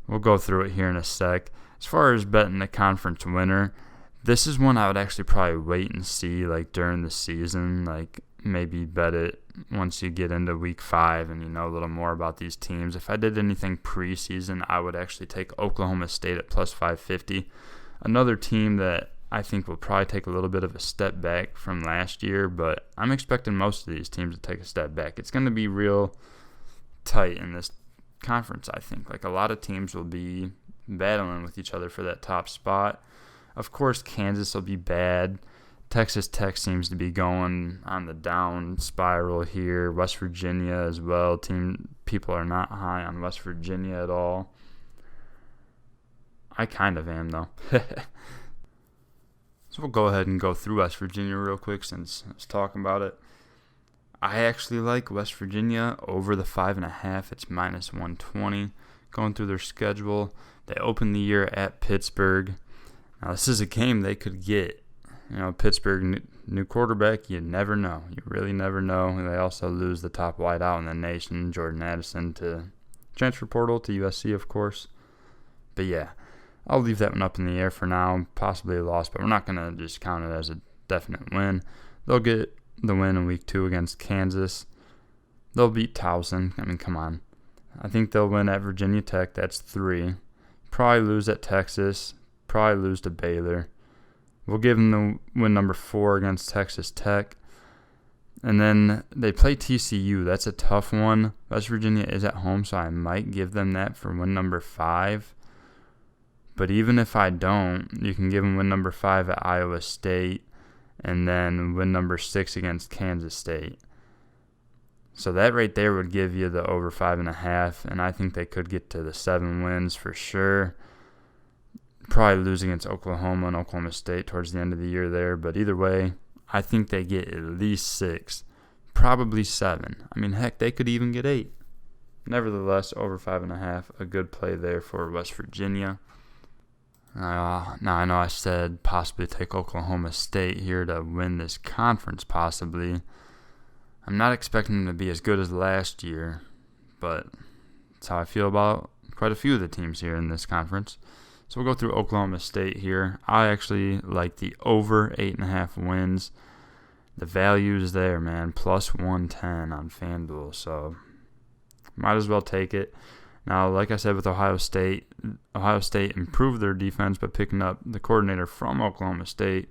Speaker 1: We'll go through it here in a sec. As far as betting the conference winner, this is one I would actually probably wait and see, like, during the season. Like, maybe bet it once you get into week 5 and you know a little more about these teams. If I did anything preseason, I would actually take Oklahoma State at plus 550. Another team that I think will probably take a little bit of a step back from last year, but I'm expecting most of these teams to take a step back. It's going to be real tight in this conference, I think. Like, a lot of teams will be battling with each other for that top spot. Of course, Kansas will be bad. Texas Tech seems to be going on the down spiral here. West Virginia as well. People are not high on West Virginia at all. I kind of am, though. So we'll go ahead and go through West Virginia real quick since I was talking about it. I actually like West Virginia over the 5.5. It's minus 120. Going through their schedule, they open the year at Pittsburgh. Now, this is a game they could get. You know, Pittsburgh, new quarterback, you never know. You really never know. And they also lose the top wideout in the nation, Jordan Addison, to transfer portal to USC, of course. But yeah, I'll leave that one up in the air for now. Possibly a loss, but we're not going to just count it as a definite win. They'll get the win in week 2 against Kansas. They'll beat Towson. I mean, come on. I think they'll win at Virginia Tech. That's 3. Probably lose at Texas. Probably lose to Baylor. We'll give them the win number 4 against Texas Tech. And then they play TCU. That's a tough one. West Virginia is at home, so I might give them that for win number 5. But even if I don't, you can give them win number 5 at Iowa State and then win number 6 against Kansas State. So that right there would give you the over 5.5, and I think they could get to the 7 wins for sure. Probably lose against Oklahoma and Oklahoma State towards the end of the year there, but either way, I think they get at least 6, probably 7. I mean, heck, they could even get 8. Nevertheless, over 5.5, a good play there for West Virginia. Now, I know I said possibly take Oklahoma State here to win this conference, possibly. I'm not expecting them to be as good as last year, but that's how I feel about quite a few of the teams here in this conference. So we'll go through Oklahoma State here. I actually like the over 8.5 wins. The value's there, man, plus 110 on FanDuel, so might as well take it. Now, like I said with Ohio State improved their defense by picking up the coordinator from Oklahoma State.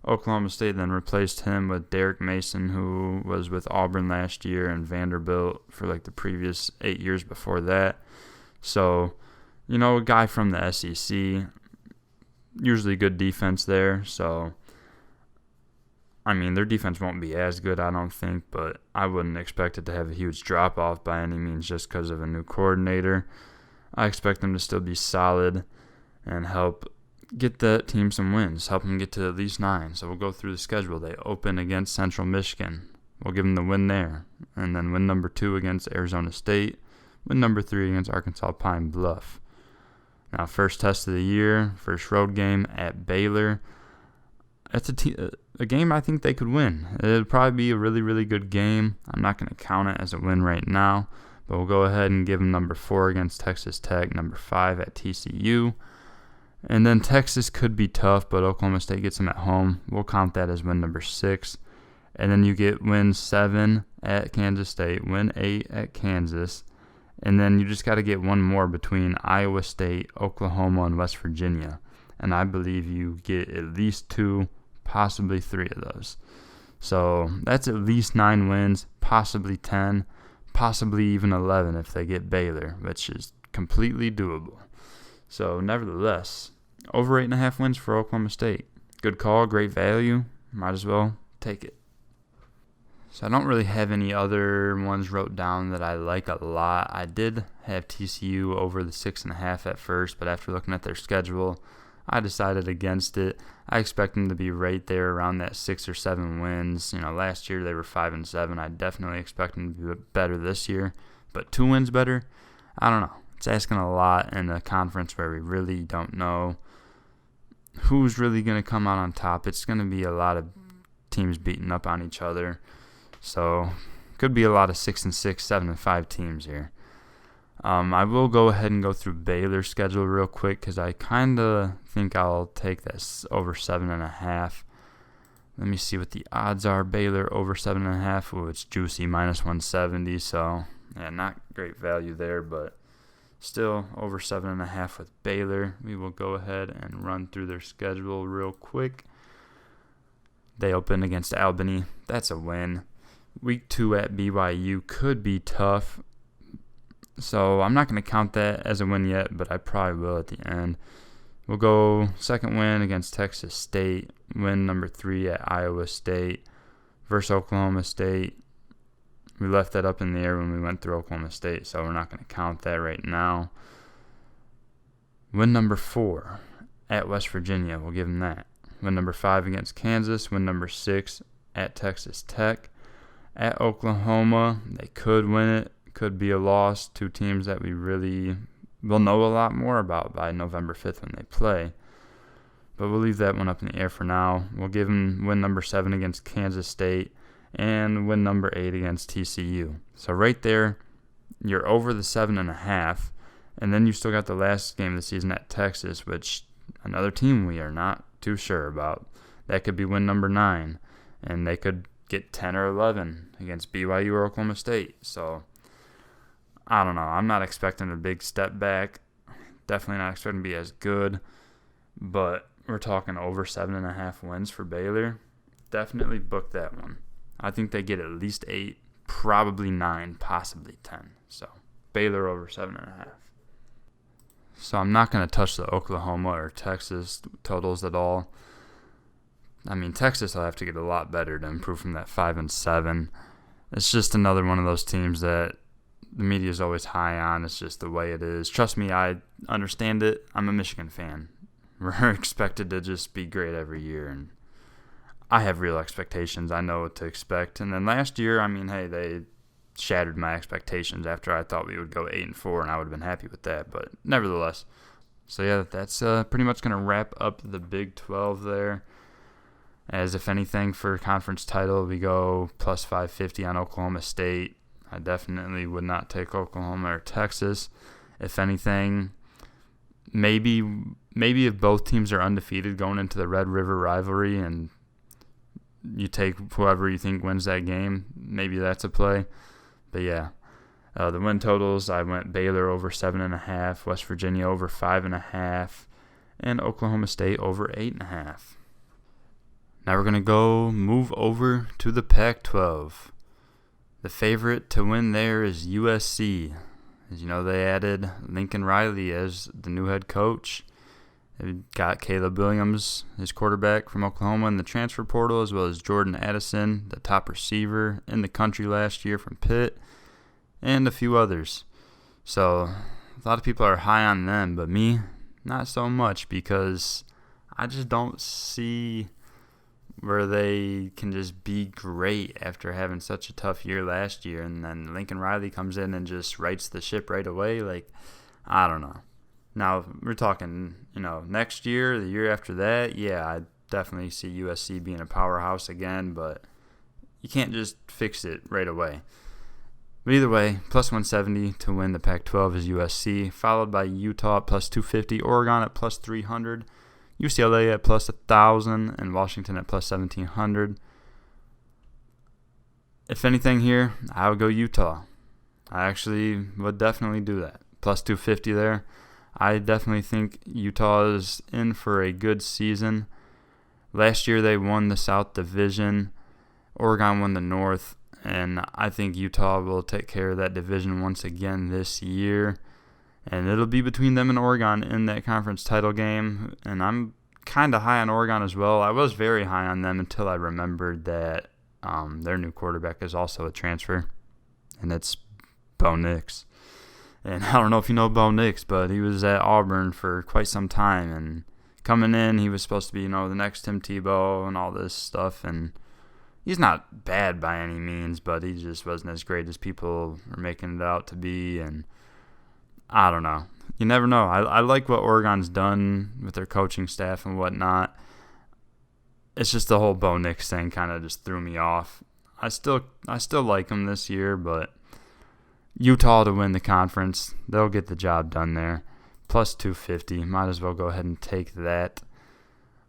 Speaker 1: Oklahoma State then replaced him with Derek Mason, who was with Auburn last year and Vanderbilt for like the previous 8 years before that. So, you know, a guy from the SEC, usually good defense there. So, I mean, their defense won't be as good, I don't think, but I wouldn't expect it to have a huge drop-off by any means just because of a new coordinator. I expect them to still be solid and help get the team some wins, help them get to at least 9. So we'll go through the schedule. They open against Central Michigan. We'll give them the win there. And then win number 2 against Arizona State. Win number 3 against Arkansas Pine Bluff. Now, first test of the year, first road game at Baylor. That's a game I think they could win. It'll probably be a really, really good game. I'm not going to count it as a win right now, but we'll go ahead and give them number 4 against Texas Tech, number 5 at TCU. And then Texas could be tough, but Oklahoma State gets them at home. We'll count that as win number 6. And then you get win 7 at Kansas State, win 8 at Kansas. And then you just got to get one more between Iowa State, Oklahoma, and West Virginia. And I believe you get at least 2, possibly 3 of those. So that's at least 9 wins, possibly 10, possibly even 11 if they get Baylor, which is completely doable. So nevertheless, over 8.5 wins for Oklahoma State. Good call, great value. Might as well take it. So I don't really have any other ones wrote down that I like a lot. I did have TCU over the 6.5 at first, but after looking at their schedule, I decided against it. I expect them to be right there around that 6 or 7 wins. Last year they were 5-7. I definitely expect them to be better this year, but 2 wins better? I don't know. It's asking a lot in a conference where we really don't know who's really going to come out on top. It's going to be a lot of teams beating up on each other. So, could be a lot of 6-6, 7-5 teams here. I will go ahead and go through Baylor's schedule real quick because I kind of think I'll take this over 7.5. Let me see what the odds are. Baylor over 7.5. Oh, it's juicy, minus 170. So, yeah, not great value there, but still over 7.5 with Baylor. We will go ahead and run through their schedule real quick. They open against Albany. That's a win. Week 2 at BYU could be tough, so I'm not going to count that as a win yet, but I probably will at the end. We'll go second win against Texas State, win number 3 at Iowa State versus Oklahoma State. We left that up in the air when we went through Oklahoma State, so we're not going to count that right now. Win number 4 at West Virginia, we'll give them that. Win number 5 against Kansas, win number 6 at Texas Tech. At Oklahoma, they could win it. Could be a loss. 2 teams that we really will know a lot more about by November 5th when they play. But we'll leave that one up in the air for now. We'll give them win number 7 against Kansas State and win number 8 against TCU. So right there, you're over the 7.5. And then you still got the last game of the season at Texas, which another team we are not too sure about. That could be win number 9. And they could get 10 or 11 against BYU or Oklahoma State. So, I don't know. I'm not expecting a big step back. Definitely not expecting to be as good. But we're talking over 7.5 wins for Baylor. Definitely book that one. I think they get at least 8, probably 9, possibly 10. So, Baylor over 7.5. So, I'm not going to touch the Oklahoma or Texas totals at all. I mean, Texas will have to get a lot better to improve from that 5-7. It's just another one of those teams that the media is always high on. It's just the way it is. Trust me, I understand it. I'm a Michigan fan. We're expected to just be great every year, and I have real expectations. I know what to expect. And then last year, I mean, hey, they shattered my expectations after I thought we would go 8-4, and I would have been happy with that. But nevertheless, so yeah, that's pretty much going to wrap up the Big 12 there. As if anything, for conference title, we go plus 550 on Oklahoma State. I definitely would not take Oklahoma or Texas. If anything, maybe if both teams are undefeated going into the Red River rivalry and you take whoever you think wins that game, maybe that's a play. But yeah, the win totals, I went Baylor over 7.5, West Virginia over 5.5, and Oklahoma State over 8.5. Now we're going to move over to the Pac-12. The favorite to win there is USC. As you know, they added Lincoln Riley as the new head coach. They got Caleb Williams, his quarterback from Oklahoma, in the transfer portal, as well as Jordan Addison, the top receiver in the country last year from Pitt, and a few others. So a lot of people are high on them, but me, not so much, because I just don't see where they can just be great after having such a tough year last year, and then Lincoln Riley comes in and just rights the ship right away. Like, I don't know. Now, we're talking, next year, the year after that, yeah, I definitely see USC being a powerhouse again, but you can't just fix it right away. But either way, plus 170 to win the Pac-12 is USC, followed by Utah at plus 250, Oregon at plus 300, UCLA at plus 1,000, and Washington at plus 1,700. If anything here, I would go Utah. I actually would definitely do that. Plus 250 there. I definitely think Utah is in for a good season. Last year they won the South Division. Oregon won the North. And I think Utah will take care of that division once again this year. And it'll be between them and Oregon in that conference title game. And I'm kind of high on Oregon as well. I was very high on them until I remembered that their new quarterback is also a transfer. And it's Bo Nix. And I don't know if you know Bo Nix, but he was at Auburn for quite some time. And coming in, he was supposed to be, the next Tim Tebow and all this stuff. And he's not bad by any means, but he just wasn't as great as people are making it out to be. And I don't know. You never know. I like what Oregon's done with their coaching staff and whatnot. It's just the whole Bo Nix thing kind of just threw me off. I still like him this year, but Utah to win the conference, they'll get the job done there. Plus 250, might as well go ahead and take that.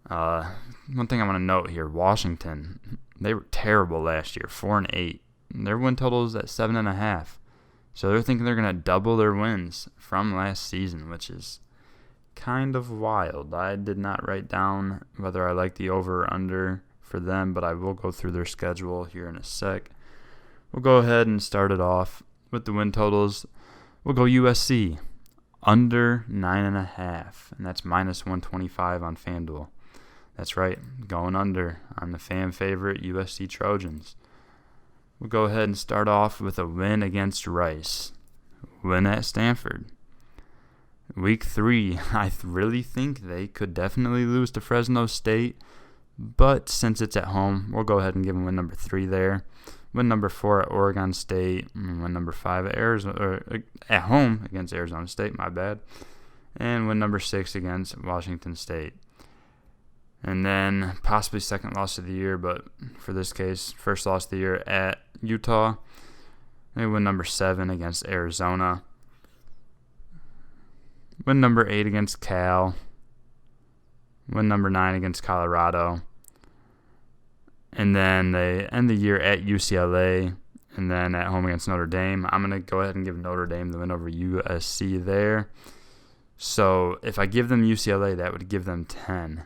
Speaker 1: One thing I want to note here, Washington, they were terrible last year, 4-8. Their win total is at 7.5. So they're thinking they're going to double their wins from last season, which is kind of wild. I did not write down whether I like the over or under for them, but I will go through their schedule here in a sec. We'll go ahead and start it off with the win totals. We'll go USC under 9.5, and that's minus 125 on FanDuel. That's right, going under on the fan favorite USC Trojans. We'll go ahead and start off with a win against Rice. Win at Stanford. Week 3, I really think they could definitely lose to Fresno State, but since it's at home, we'll go ahead and give them win number 3 there. Win number 4 at Oregon State. Win number 5 at at home against Arizona State, my bad. And win number 6 against Washington State. And then possibly second loss of the year, but for this case, first loss of the year at Utah. They win number 7 against Arizona. Win number 8 against Cal. Win number 9 against Colorado. And then they end the year at UCLA and then at home against Notre Dame. I'm going to go ahead and give Notre Dame the win over USC there. So if I give them UCLA, that would give them 10.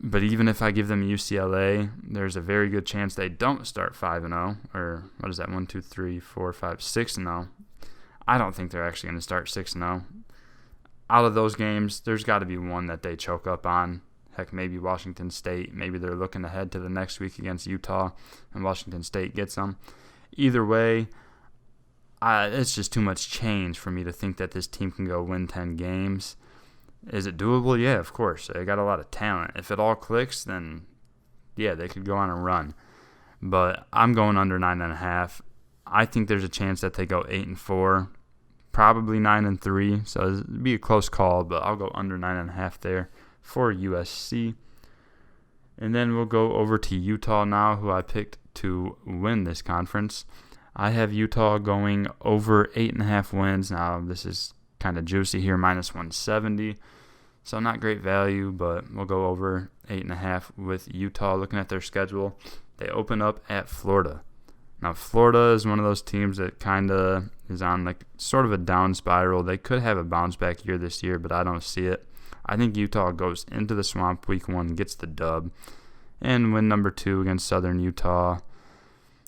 Speaker 1: But even if I give them UCLA, there's a very good chance they don't start 5-0. Or what is that? 1, 2, 3, 4, 5, 6-0. I don't think they're actually going to start 6-0. Out of those games, there's got to be one that they choke up on. Heck, maybe Washington State. Maybe they're looking ahead to the next week against Utah, and Washington State gets them. Either way, it's just too much change for me to think that this team can go win 10 games. Is it doable? Yeah, of course. They got a lot of talent. If it all clicks, then yeah, they could go on a run. But I'm going under 9.5. I think there's a chance that they go 8-4, probably 9-3. So it'd be a close call, but I'll go under 9.5 there for USC. And then we'll go over to Utah now, who I picked to win this conference. I have Utah going over 8.5 wins. Now, this is kind of juicy here, minus 170. So not great value, but we'll go over 8.5 with Utah. Looking at their schedule, they open up at Florida. Now, Florida is one of those teams that kind of is on like sort of a down spiral. They could have a bounce back year this year, but I don't see it. I think Utah goes into the Swamp week 1, gets the dub, and win number 2 against Southern Utah.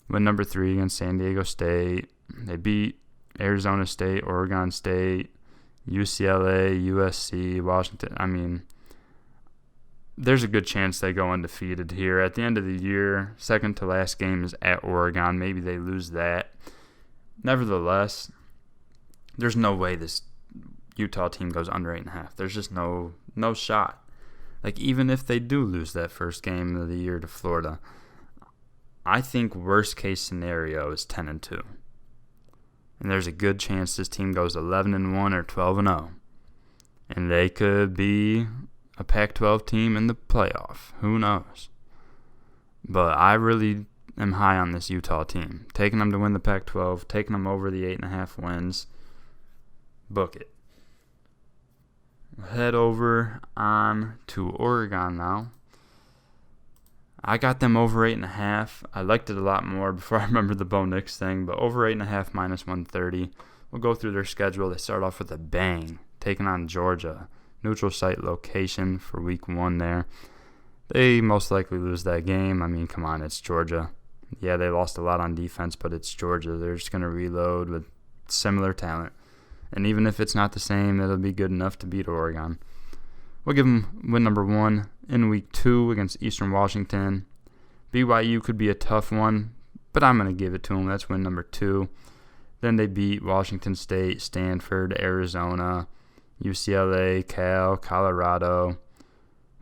Speaker 1: Win number 3 against San Diego State. They beat Arizona State, Oregon State, UCLA, USC, Washington. I mean, there's a good chance they go undefeated here. At the end of the year, second to last game is at Oregon. Maybe they lose that. Nevertheless, there's no way this Utah team goes under 8.5. There's just no shot. Like, even if they do lose that first game of the year to Florida, I think worst case scenario is 10-2. And there's a good chance this team goes 11-1 or 12-0. And they could be a Pac-12 team in the playoff. Who knows? But I really am high on this Utah team. Taking them to win the Pac-12, taking them over the 8.5 wins. Book it. Head over on to Oregon now. I got them over 8.5. I liked it a lot more before I remembered the Bo Nix thing, but over 8.5 minus 130. We'll go through their schedule. They start off with a bang, taking on Georgia. Neutral site location for week 1 there. They most likely lose that game. I mean, come on, it's Georgia. Yeah, they lost a lot on defense, but it's Georgia. They're just going to reload with similar talent. And even if it's not the same, it'll be good enough to beat Oregon. We'll give them win number 1 in week 2 against Eastern Washington. BYU could be a tough one, but I'm going to give it to them. That's win number 2. Then they beat Washington State, Stanford, Arizona, UCLA, Cal, Colorado,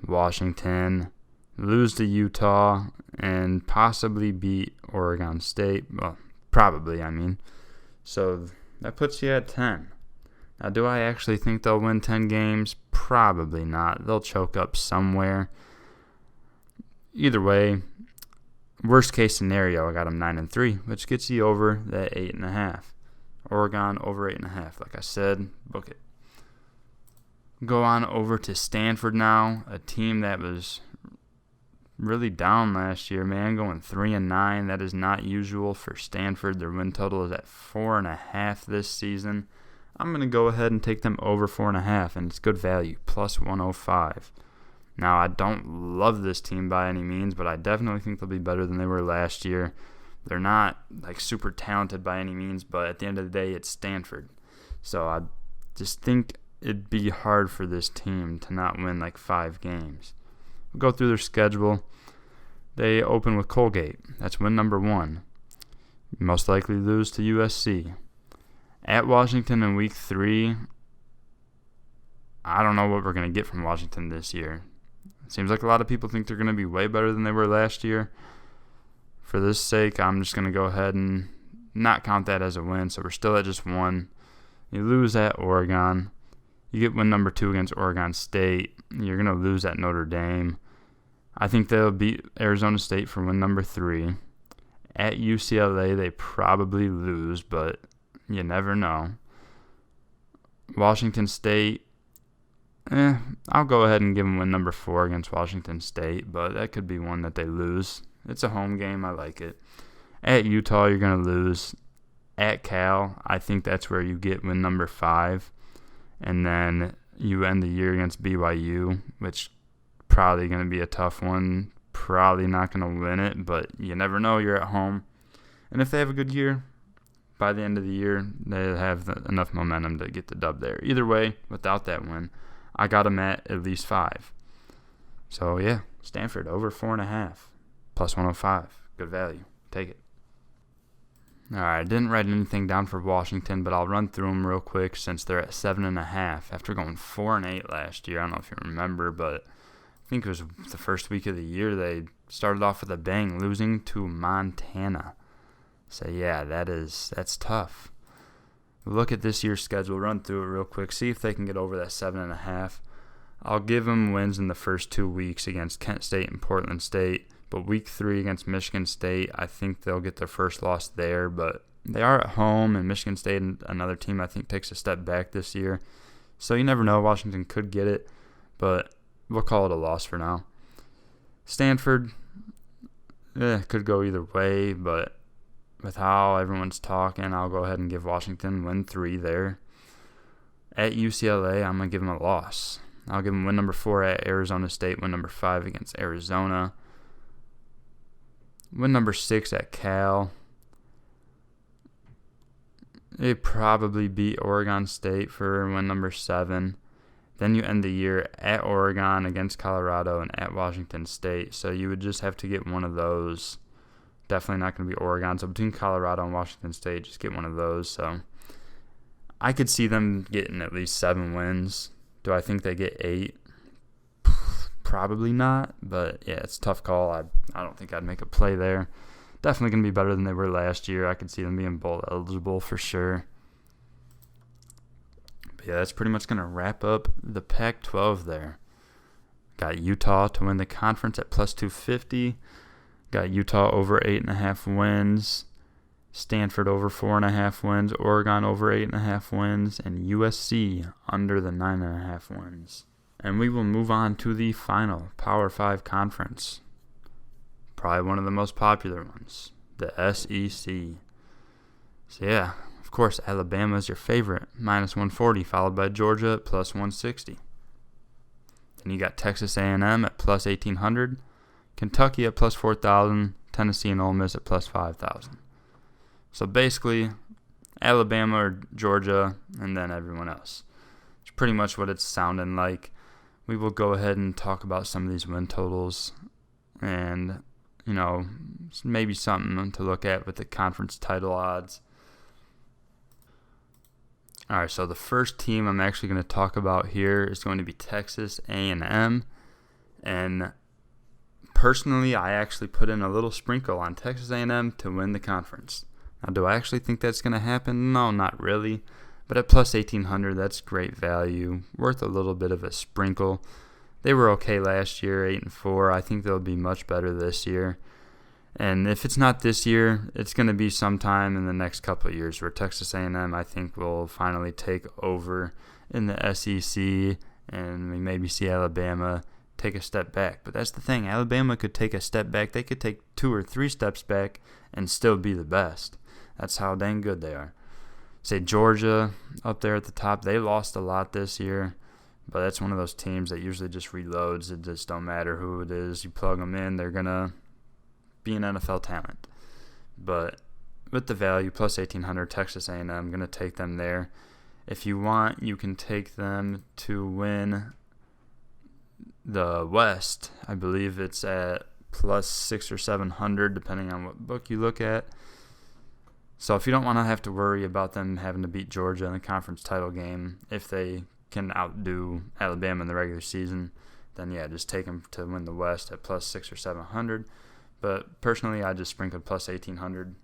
Speaker 1: Washington, lose to Utah, and possibly beat Oregon State. Well, probably, I mean. So that puts you at 10. Now, do I actually think they'll win 10 games? Probably not. They'll choke up somewhere. Either way, worst case scenario, I got them 9-3, which gets you over that 8.5. Oregon over 8.5. Like I said, book it. Go on over to Stanford now, a team that was really down last year, man, going 3-9. That is not usual for Stanford. Their win total is at 4.5 this season. I'm going to go ahead and take them over 4.5, and it's good value, plus 105. Now, I don't love this team by any means, but I definitely think they'll be better than they were last year. They're not like super talented by any means, but at the end of the day, it's Stanford. So I just think it'd be hard for this team to not win like 5 games. We'll go through their schedule. They open with Colgate. That's win number 1. Most likely lose to USC. At Washington in week 3, I don't know what we're going to get from Washington this year. It seems like a lot of people think they're going to be way better than they were last year. For this sake, I'm just going to go ahead and not count that as a win, so we're still at just 1. You lose at Oregon. You get win number 2 against Oregon State. You're going to lose at Notre Dame. I think they'll beat Arizona State for win number 3. At UCLA, they probably lose, but you never know. Washington State, I'll go ahead and give them win number 4 against Washington State, but that could be one that they lose. It's a home game. I like it. At Utah, you're going to lose. At Cal, I think that's where you get win number 5. And then you end the year against BYU, which probably going to be a tough one. Probably not going to win it, but you never know. You're at home. And if they have a good year, by the end of the year, they have enough momentum to get the dub there. Either way, without that win, I got them at least 5. So, yeah, Stanford over 4.5, plus 105. Good value. Take it. All right, I didn't write anything down for Washington, but I'll run through them real quick since they're at 7.5 after going 4-8 last year. I don't know if you remember, but I think it was the first week of the year they started off with a bang, losing to Montana. So, yeah, that's tough. Look at this year's schedule, run through it real quick, see if they can get over that 7.5. I'll give them wins in the first 2 weeks against Kent State and Portland State, but week 3 against Michigan State, I think they'll get their first loss there, but they are at home, and Michigan State, another team I think takes a step back this year. So you never know, Washington could get it, but we'll call it a loss for now. Stanford, could go either way, but with how everyone's talking, I'll go ahead and give Washington win 3 there. At UCLA, I'm going to give them a loss. I'll give them win number 4 at Arizona State, win number 5 against Arizona. Win number 6 at Cal. They probably beat Oregon State for win number 7. Then you end the year at Oregon against Colorado and at Washington State. So you would just have to get one of those. Definitely not going to be Oregon. So between Colorado and Washington State, just get one of those. So I could see them getting at least 7 wins. Do I think they get 8? probably not. But yeah, it's a tough call. I don't think I'd make a play there. Definitely going to be better than they were last year. I could see them being bowl eligible for sure. But yeah, that's pretty much going to wrap up the Pac-12 there. Got Utah to win the conference at plus 250. Got Utah over 8.5 wins. Stanford over 4.5 wins. Oregon over 8.5 wins. And USC under the 9.5 wins. And we will move on to the final Power 5 conference. Probably one of the most popular ones, the SEC. So yeah, of course, Alabama is your favorite, minus 140, followed by Georgia at plus 160. Then you got Texas A&M at plus 1,800, Kentucky at plus 4,000, Tennessee and Ole Miss at plus 5,000. So basically, Alabama or Georgia, and then everyone else. It's pretty much what it's sounding like. We will go ahead and talk about some of these win totals and maybe something to look at with the conference title odds. All right, so the first team I'm actually going to talk about here is going to be Texas A&M. And personally, I actually put in a little sprinkle on Texas A&M to win the conference. Now, do I actually think that's going to happen? No, not really. But at plus 1,800, that's great value, worth a little bit of a sprinkle. They were okay last year, 8-4. I think they'll be much better this year. And if it's not this year, it's going to be sometime in the next couple of years where Texas A&M, I think, will finally take over in the SEC, and we maybe see Alabama take a step back. But that's the thing. Alabama could take a step back. They could take 2 or 3 steps back and still be the best. That's how dang good they are. Say Georgia up there at the top. They lost a lot this year. But that's one of those teams that usually just reloads. It just don't matter who it is. You plug them in, they're going to be an NFL talent. But with the value, plus 1,800, Texas A&M, I'm going to take them there. If you want, you can take them to win the West. I believe it's at plus 600 or 700, depending on what book you look at. So if you don't want to have to worry about them having to beat Georgia in the conference title game, if they can outdo Alabama in the regular season, then yeah, just take them to win the West at plus 600 or 700. But personally, I just sprinkled plus 1,800.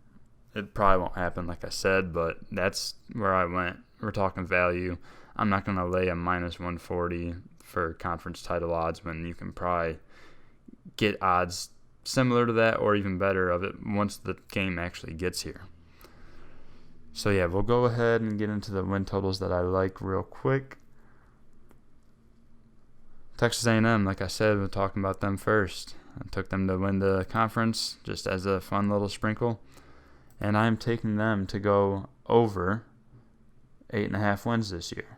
Speaker 1: It probably won't happen, like I said, but that's where I went. We're talking value. I'm not going to lay a minus 140 for conference title odds when you can probably get odds similar to that or even better of it once the game actually gets here. So yeah, we'll go ahead and get into the win totals that I like real quick. Texas A&M, like I said, we're talking about them first. I took them to win the conference just as a fun little sprinkle. And I'm taking them to go over 8.5 wins this year.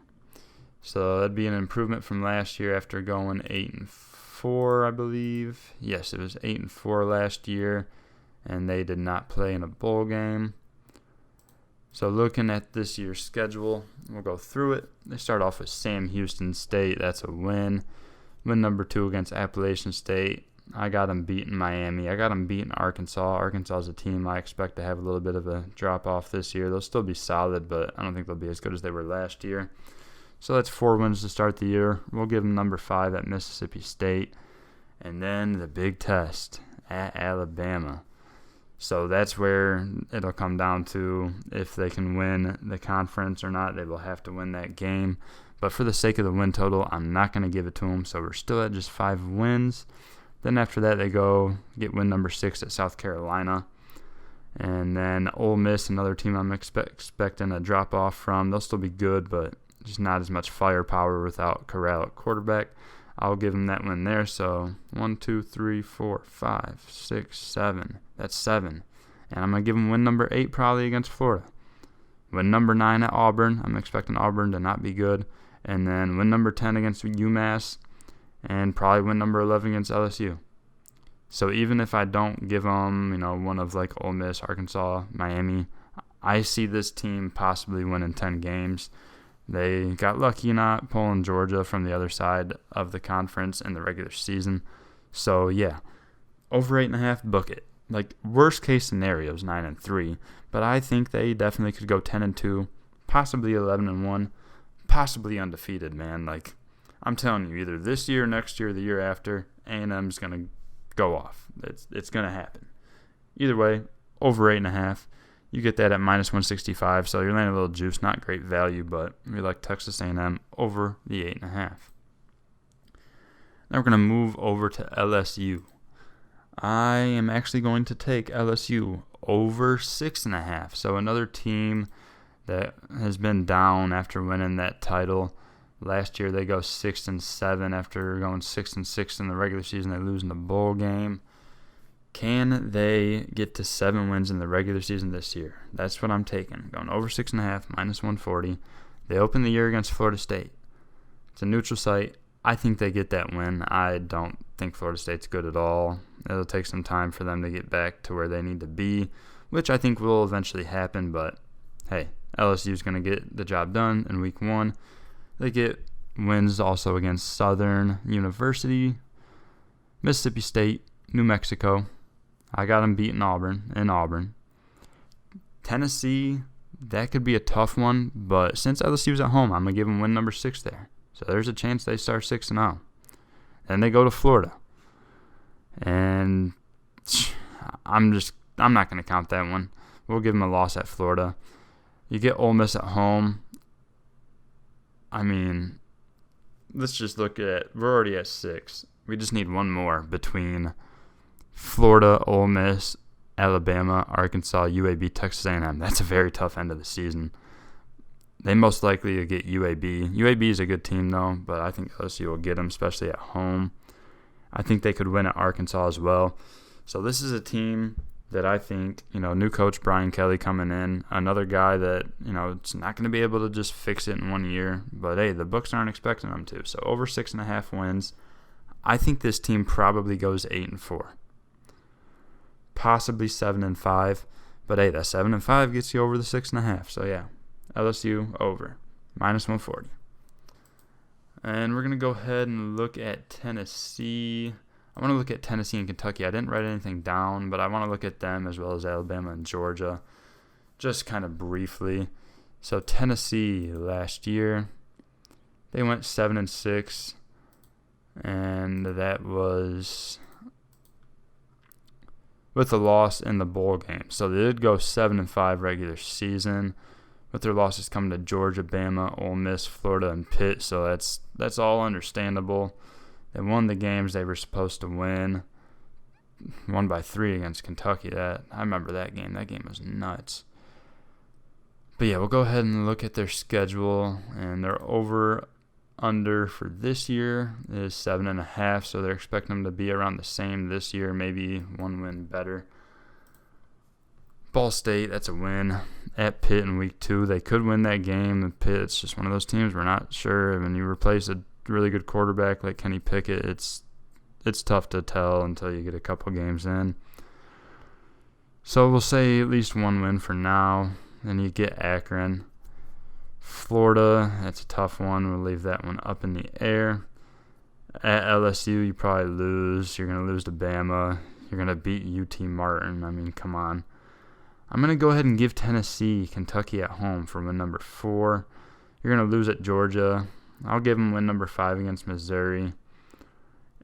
Speaker 1: So that'd be an improvement from last year after going 8-4, I believe. Yes, it was 8-4 last year, and they did not play in a bowl game. So looking at this year's schedule, we'll go through it. They start off with Sam Houston State. That's a win. Win number 2 against Appalachian State. I got them beating Miami. I got them beating Arkansas. Arkansas is a team I expect to have a little bit of a drop-off this year. They'll still be solid, but I don't think they'll be as good as they were last year. So that's 4 wins to start the year. We'll give them number 5 at Mississippi State. And then the big test at Alabama. So that's where it'll come down to if they can win the conference or not. They will have to win that game. But for the sake of the win total, I'm not going to give it to them. So we're still at just 5 wins. Then after that, they go get win number 6 at South Carolina. And then Ole Miss, another team I'm expecting a drop-off from. They'll still be good, but just not as much firepower without Corral at quarterback. I'll give them that win there. So 1, 2, 3, 4, 5, 6, 7. That's 7. And I'm going to give them win number 8 probably against Florida. Win number 9 at Auburn. I'm expecting Auburn to not be good. And then win number 10 against UMass. And probably win number 11 against LSU. So even if I don't give them, one of like Ole Miss, Arkansas, Miami, I see this team possibly winning 10 games. They got lucky not pulling Georgia from the other side of the conference in the regular season. So yeah, over 8.5, book it. Like worst case scenario is 9-3, but I think they definitely could go 10-2, possibly 11-1, possibly undefeated. Man, like I'm telling you, either this year, next year, the year after, A&M's going to go off. It's going to happen. Either way, over 8.5. You get that at minus 165, so you're landing a little juice. Not great value, but we like Texas A&M over the 8.5. Now we're going to move over to LSU. I am actually going to take LSU over 6.5. So another team that has been down after winning that title. Last year they go 6-7 after going 6-6 in the regular season. They lose in the bowl game. Can they get to 7 wins in the regular season this year? That's what I'm taking. Going over 6.5, minus 140. They open the year against Florida State. It's a neutral site. I think they get that win. I don't think Florida State's good at all. It'll take some time for them to get back to where they need to be, which I think will eventually happen. But, hey, LSU's going to get the job done in week 1. They get wins also against Southern University, Mississippi State, New Mexico. I got them beating Auburn. Tennessee, that could be a tough one, but since LSU's at home, I'm going to give them win number 6 there. So there's a chance they start 6-0. Then they go to Florida. And I'm not going to count that one. We'll give them a loss at Florida. You get Ole Miss at home. I mean, let's just look at, we're already at 6. We just need one more between Florida, Ole Miss, Alabama, Arkansas, UAB, Texas A&M. That's a very tough end of the season. They most likely will get UAB. UAB is a good team, though, but I think LSU will get them, especially at home. I think they could win at Arkansas as well. So this is a team that I think, new coach Brian Kelly coming in, another guy that, it's not going to be able to just fix it in 1 year. But, hey, the books aren't expecting them to. So over 6.5 wins. I think this team probably goes 8-4. Possibly 7-5. But, hey, that 7-5 gets you over the 6.5. So, yeah. LSU over, minus 140. And we're going to go ahead and look at Tennessee. I want to look at Tennessee and Kentucky. I didn't write anything down, but I want to look at them as well as Alabama and Georgia, just kind of briefly. So Tennessee last year, they went 7-6, and that was with a loss in the bowl game. So they did go 7-5 regular season, with their losses coming to Georgia, Bama, Ole Miss, Florida, and Pitt. So that's all understandable. They won the games they were supposed to win. Won by 3 against Kentucky. I remember that game. That game was nuts. But yeah, we'll go ahead and look at their schedule. And their over-under for this year is 7.5. So they're expecting them to be around the same this year. Maybe 1 win better. Ball State, that's a win. At Pitt in week 2, they could win that game. And Pitt, it's just one of those teams we're not sure. When you replace a really good quarterback like Kenny Pickett, it's tough to tell until you get a couple games in. So we'll say at least 1 win for now. Then you get Akron. Florida, that's a tough one. We'll leave that one up in the air. At LSU, you probably lose. You're going to lose to Bama. You're going to beat UT Martin. I mean, come on. I'm going to go ahead and give Tennessee, Kentucky at home for win number 4. You're going to lose at Georgia. I'll give them win number 5 against Missouri.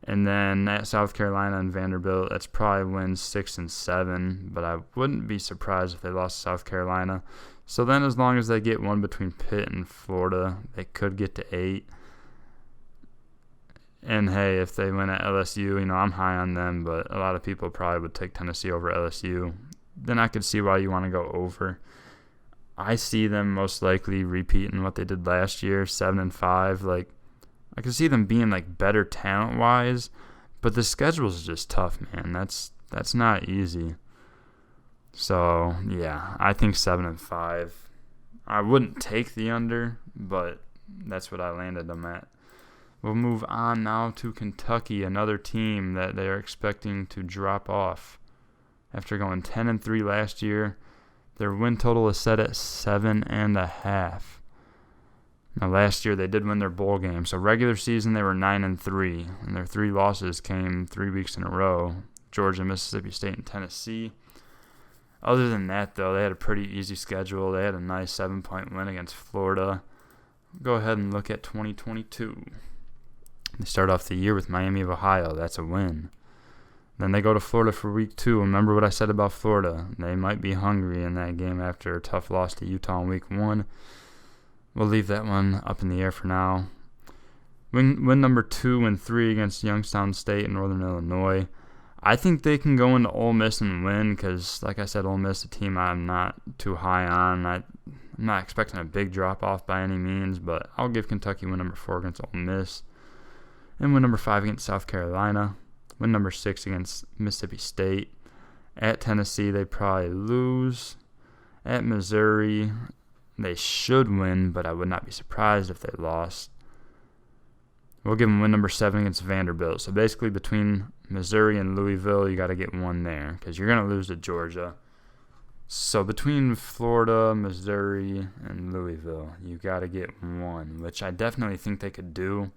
Speaker 1: And then at South Carolina and Vanderbilt, that's probably wins 6 and 7. But I wouldn't be surprised if they lost to South Carolina. So then as long as they get one between Pitt and Florida, they could get to 8. And, hey, if they win at LSU, I'm high on them. But a lot of people probably would take Tennessee over LSU. Then I could see why you want to go over. I see them most likely repeating what they did last year, 7-5. Like, I could see them being better talent-wise, but the schedule is just tough, man. That's not easy. So yeah, I think 7-5. I wouldn't take the under, but that's what I landed them at. We'll move on now to Kentucky, another team that they are expecting to drop off. After going 10-3 last year, their win total is set at 7.5. Now, last year they did win their bowl game. So regular season they were 9-3, and their 3 losses came 3 weeks in a row: Georgia, Mississippi State, and Tennessee. Other than that, though, they had a pretty easy schedule. They had a nice 7-point win against Florida. Go ahead and look at 2022. They start off the year with Miami of Ohio. That's a win. Then they go to Florida for week 2. Remember what I said about Florida. They might be hungry in that game after a tough loss to Utah in week 1. We'll leave that one up in the air for now. Win number 2 and 3 against Youngstown State and Northern Illinois. I think they can go into Ole Miss and win because, like I said, Ole Miss, a team I'm not too high on. I'm not expecting a big drop-off by any means, but I'll give Kentucky win number 4 against Ole Miss. And win number 5 against South Carolina. Win number 6 against Mississippi State. At Tennessee, they probably lose. At Missouri, they should win, but I would not be surprised if they lost. We'll give them win number 7 against Vanderbilt. So basically between Missouri and Louisville, you got to get one there because you're going to lose to Georgia. So between Florida, Missouri, and Louisville, you got to get one, which I definitely think they could do.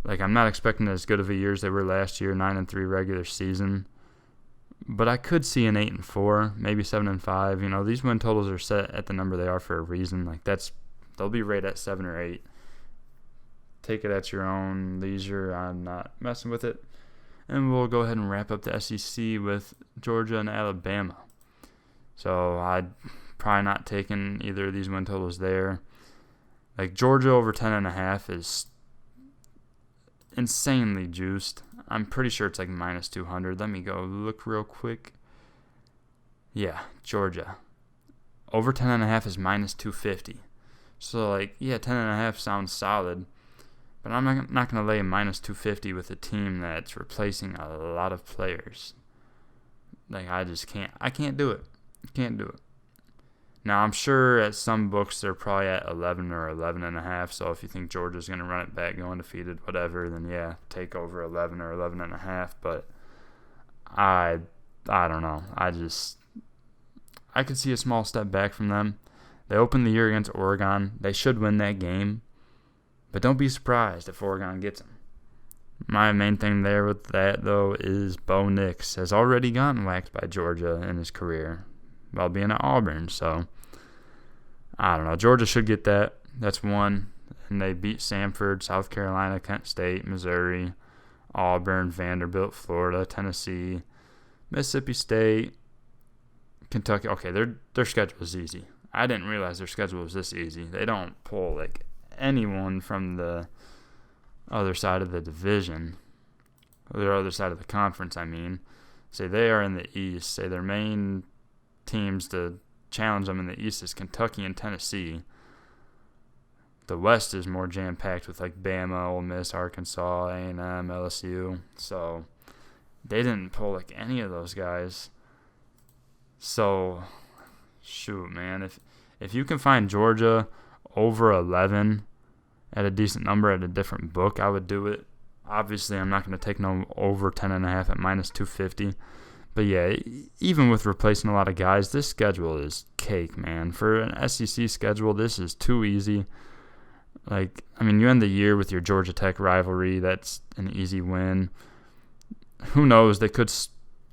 Speaker 1: Like, I'm not expecting as good of a year as they were last year, 9-3 regular season. But I could see an 8-4, maybe 7-5. You know, these win totals are set at the number they are for a reason. Like, they'll be right at 7 or 8. Take it at your own leisure. I'm not messing with it. And we'll go ahead and wrap up the SEC with Georgia and Alabama. So I'd probably not taking either of these win totals there. Like, Georgia over 10.5 is insanely juiced. I'm pretty sure it's like minus 200. Let me go look real quick. Yeah, Georgia. Over 10.5 is minus 250. So, like, yeah, 10.5 sounds solid. But I'm not going to lay a minus 250 with a team that's replacing a lot of players. Like, I just can't. I can't do it. Can't do it. Now, I'm sure at some books they're probably at 11 or 11.5. So if you think Georgia's going to run it back, go undefeated, whatever, then yeah, take over 11 or 11.5. But I don't know. I could see a small step back from them. They opened the year against Oregon. They should win that game. But don't be surprised if Oregon gets them. My main thing there with that, though, is Bo Nix has already gotten whacked by Georgia in his career while being at Auburn. So, I don't know. Georgia should get that. That's one. And they beat Samford, South Carolina, Kent State, Missouri, Auburn, Vanderbilt, Florida, Tennessee, Mississippi State, Kentucky. Okay, their schedule is easy. I didn't realize their schedule was this easy. They don't pull, like, anyone from the other side of the division, or the other side of the conference, I mean. Say they are in the East. Say their main teams to challenge them in the East is Kentucky and Tennessee. The West is more jam-packed with, like, Bama, Ole Miss, Arkansas, A&M, LSU. So they didn't pull, like, any of those guys. So, shoot, man. If you can find Georgia over 11 at a decent number at a different book, I would do it. Obviously, I'm not going to take no over 10.5 at minus 250. But yeah, even with replacing a lot of guys, this schedule is cake, man. For an SEC schedule, this is too easy. Like, I mean, you end the year with your Georgia Tech rivalry. That's an easy win. Who knows? They could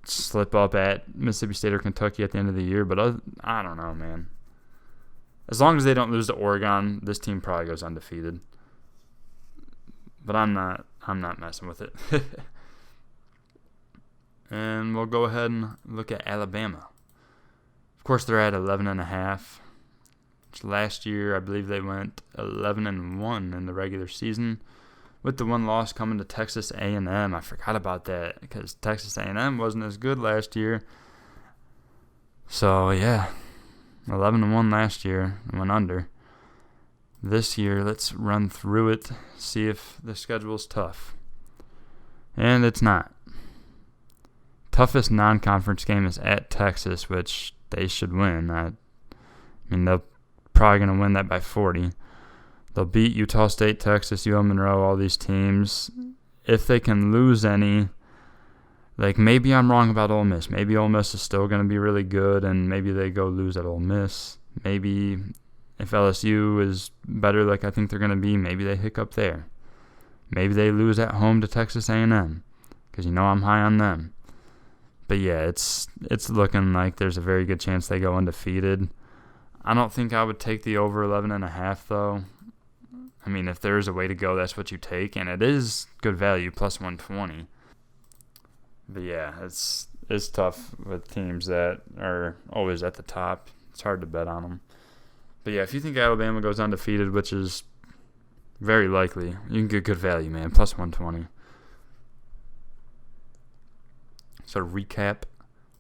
Speaker 1: slip up at Mississippi State or Kentucky at the end of the year, but I don't know, man. As long as they don't lose to Oregon, this team probably goes undefeated. But I'm not messing with it. And we'll go ahead and look at Alabama. Of course, they're at 11.5. Last year, I believe they went 11-1 in the regular season, with the one loss coming to Texas A&M. I forgot about that because Texas A&M wasn't as good last year. So yeah, 11-1 last year, went under. This year, let's run through it, see if the schedule's tough. And it's not. Toughest non-conference game is at Texas, which they should win. I mean, they're probably going to win that by 40. They'll beat Utah State, Texas, UL Monroe, all these teams. If they can lose any, like, maybe I'm wrong about Ole Miss. Maybe Ole Miss is still going to be really good, and maybe they go lose at Ole Miss. Maybe if LSU is better like I think they're going to be, maybe they hiccup there. Maybe they lose at home to Texas A&M, because you know I'm high on them. But yeah, it's looking like there's a very good chance they go undefeated. I don't think I would take the over 11.5 though. I mean, if there is a way to go, that's what you take, and it is good value, plus 120. But yeah, it's tough with teams that are always at the top. It's hard to bet on them. But yeah, if you think Alabama goes undefeated, which is very likely, you can get good value, man, plus 120. So to recap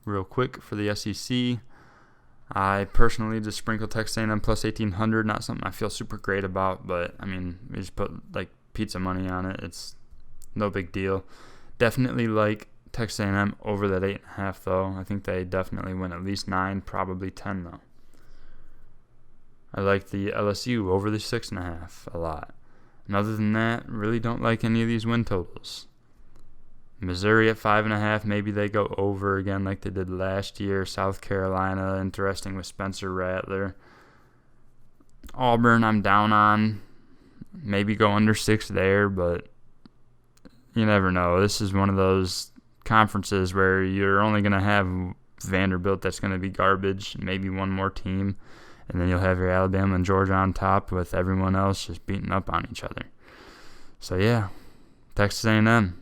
Speaker 1: real quick for the SEC, I personally just sprinkle Texas A&M plus 1,800. Not something I feel super great about, but I mean, we just put like pizza money on it. It's no big deal. Definitely like Texas A&M over that 8.5 though. I think they definitely win at least 9, probably 10 though. I like the LSU over the 6.5 a lot. And other than that, really don't like any of these win totals. Missouri at 5.5, maybe they go over again like they did last year. South Carolina, interesting with Spencer Rattler. Auburn, I'm down on. Maybe go under 6 there, but you never know. This is one of those conferences where you're only going to have Vanderbilt that's going to be garbage, maybe one more team, and then you'll have your Alabama and Georgia on top with everyone else just beating up on each other. So yeah, Texas A&M.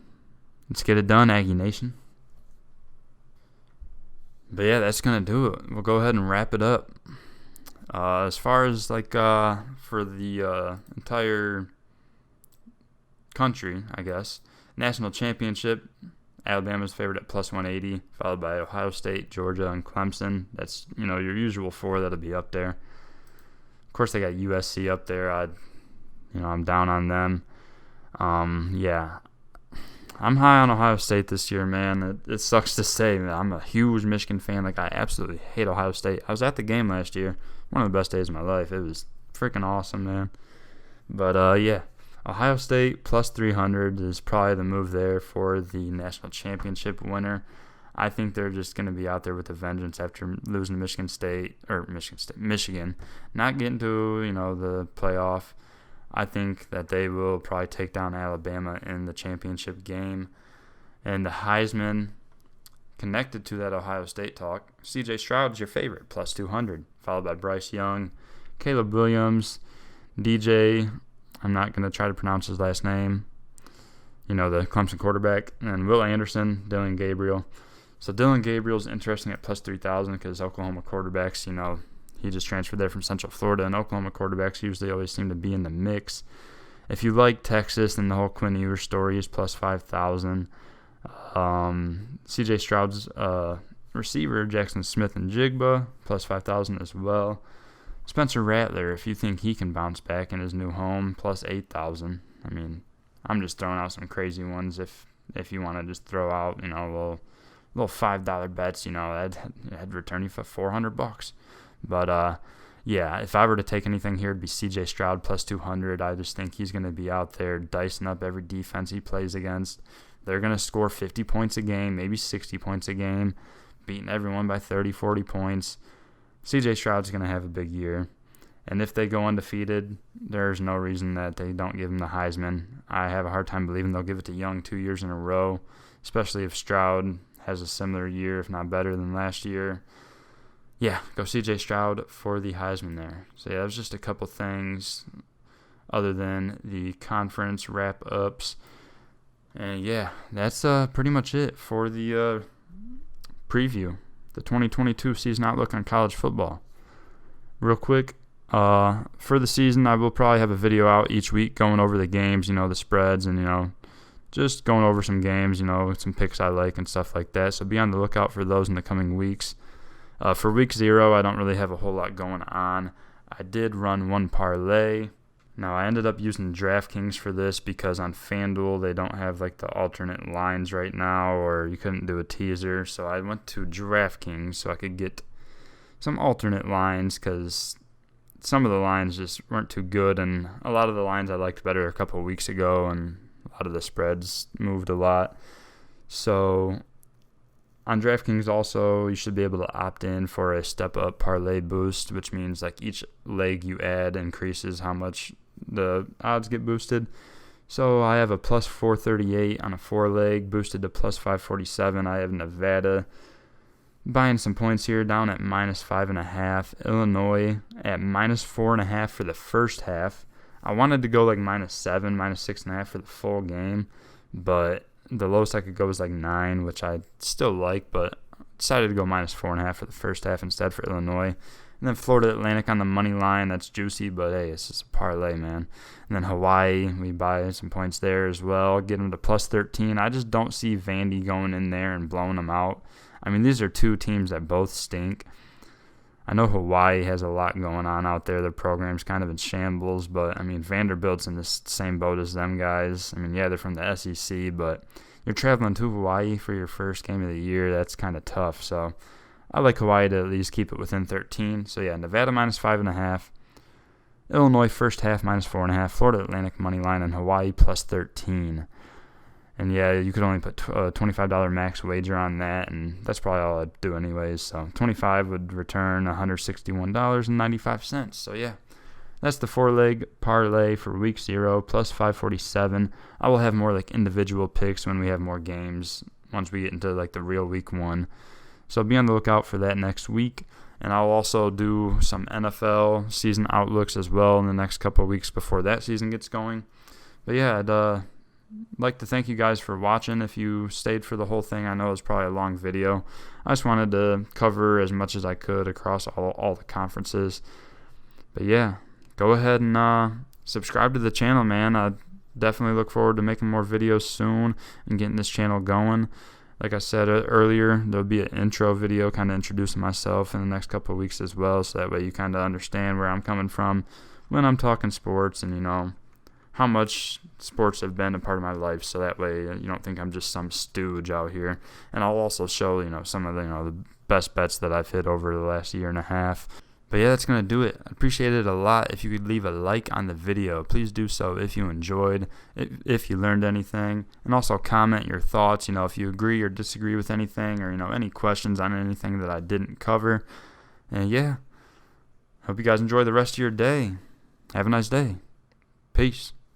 Speaker 1: Let's get it done, Aggie Nation. But yeah, that's going to do it. We'll go ahead and wrap it up. As far as like for the entire country, I guess, national championship, Alabama's favored at plus 180, followed by Ohio State, Georgia, and Clemson. That's, your usual 4 that'll be up there. Of course, they got USC up there. I'm down on them. Yeah. I'm high on Ohio State this year, man. It sucks to say, man. I'm a huge Michigan fan. Like, I absolutely hate Ohio State. I was at the game last year. One of the best days of my life. It was freaking awesome, man. But, yeah. Ohio State plus 300 is probably the move there for the national championship winner. I think they're just going to be out there with a vengeance after losing to Michigan. Not getting to, the playoff. I think that they will probably take down Alabama in the championship game. And the Heisman, connected to that Ohio State talk, C.J. Stroud's your favorite, plus 200, followed by Bryce Young, Caleb Williams, DJ, I'm not going to try to pronounce his last name, the Clemson quarterback, and Will Anderson, Dylan Gabriel. So Dylan Gabriel's interesting at plus 3,000 because Oklahoma quarterbacks, he just transferred there from Central Florida, and Oklahoma quarterbacks usually always seem to be in the mix. If you like Texas, then the whole Quinn Ewers story is plus 5,000. C.J. Stroud's receiver, Jackson Smith and Jigba, plus 5,000 as well. Spencer Rattler, if you think he can bounce back in his new home, plus 8,000. I mean, I'm just throwing out some crazy ones if you want to just throw out, little $5 bets, that'd return you for $400. But, yeah, if I were to take anything here, it'd be C.J. Stroud plus 200. I just think he's going to be out there dicing up every defense he plays against. They're going to score 50 points a game, maybe 60 points a game, beating everyone by 30, 40 points. C.J. Stroud's going to have a big year. And if they go undefeated, there's no reason that they don't give him the Heisman. I have a hard time believing they'll give it to Young 2 years in a row, especially if Stroud has a similar year, if not better than last year. Yeah, go C.J. Stroud for the Heisman there. So, yeah, that was just a couple things other than the conference wrap-ups. And, yeah, that's pretty much it for the preview, the 2022 season outlook on college football. Real quick, for the season, I will probably have a video out each week going over the games, the spreads, and, just going over some games, some picks I like and stuff like that. So be on the lookout for those in the coming weeks. For week 0, I don't really have a whole lot going on. I did run one parlay. Now, I ended up using DraftKings for this because on FanDuel, they don't have like the alternate lines right now, or you couldn't do a teaser. So I went to DraftKings so I could get some alternate lines because some of the lines just weren't too good, and a lot of the lines I liked better a couple of weeks ago, and a lot of the spreads moved a lot. So on DraftKings also, you should be able to opt in for a step-up parlay boost, which means like each leg you add increases how much the odds get boosted. So I have a plus 438 on a 4-leg, boosted to plus 547. I have Nevada buying some points here down at minus 5.5. Illinois at minus 4.5 for the first half. I wanted to go like -7, -6.5 for the full game, but the lowest I could go was like 9, which I still like, but decided to go -4.5 for the first half instead for Illinois. And then Florida Atlantic on the money line, that's juicy, but hey, it's just a parlay, man. And then Hawaii, we buy some points there as well, get them to +13. I just don't see Vandy going in there and blowing them out. I mean, these are two teams that both stink. I know Hawaii has a lot going on out there. Their program's kind of in shambles, but, I mean, Vanderbilt's in the same boat as them guys. I mean, yeah, they're from the SEC, but you're traveling to Hawaii for your first game of the year. That's kind of tough, so I like Hawaii to at least keep it within 13. So, yeah, Nevada -5.5. Illinois first half -4.5. Florida Atlantic money line, and Hawaii +13. And, yeah, you could only put a $25 max wager on that, and that's probably all I'd do anyways. So, 25 would return $161.95. So, yeah, that's the 4-leg parlay for week 0, +547. I will have more, like, individual picks when we have more games once we get into, like, the real week 1. So be on the lookout for that next week. And I'll also do some NFL season outlooks as well in the next couple of weeks before that season gets going. But yeah, I'd like to thank you guys for watching. If you stayed for the whole thing, I know it was probably a long video. I just wanted to cover as much as I could across all the conferences. But yeah, go ahead and subscribe to the channel, man. I definitely look forward to making more videos soon and getting this channel going. Like I said earlier, there'll be an intro video kind of introducing myself in the next couple of weeks as well, so that way you kind of understand where I'm coming from when I'm talking sports and, you know, how much sports have been a part of my life, so that way you don't think I'm just some stooge out here. And I'll also show, you know, some of the, you know, the best bets that I've hit over the last year and a half. But yeah, that's going to do it. I'd appreciate it a lot if you could leave a like on the video. Please do so if you enjoyed, if you learned anything. And also comment your thoughts, you know, if you agree or disagree with anything, or, you know, any questions on anything that I didn't cover. And yeah, hope you guys enjoy the rest of your day. Have a nice day. Peace.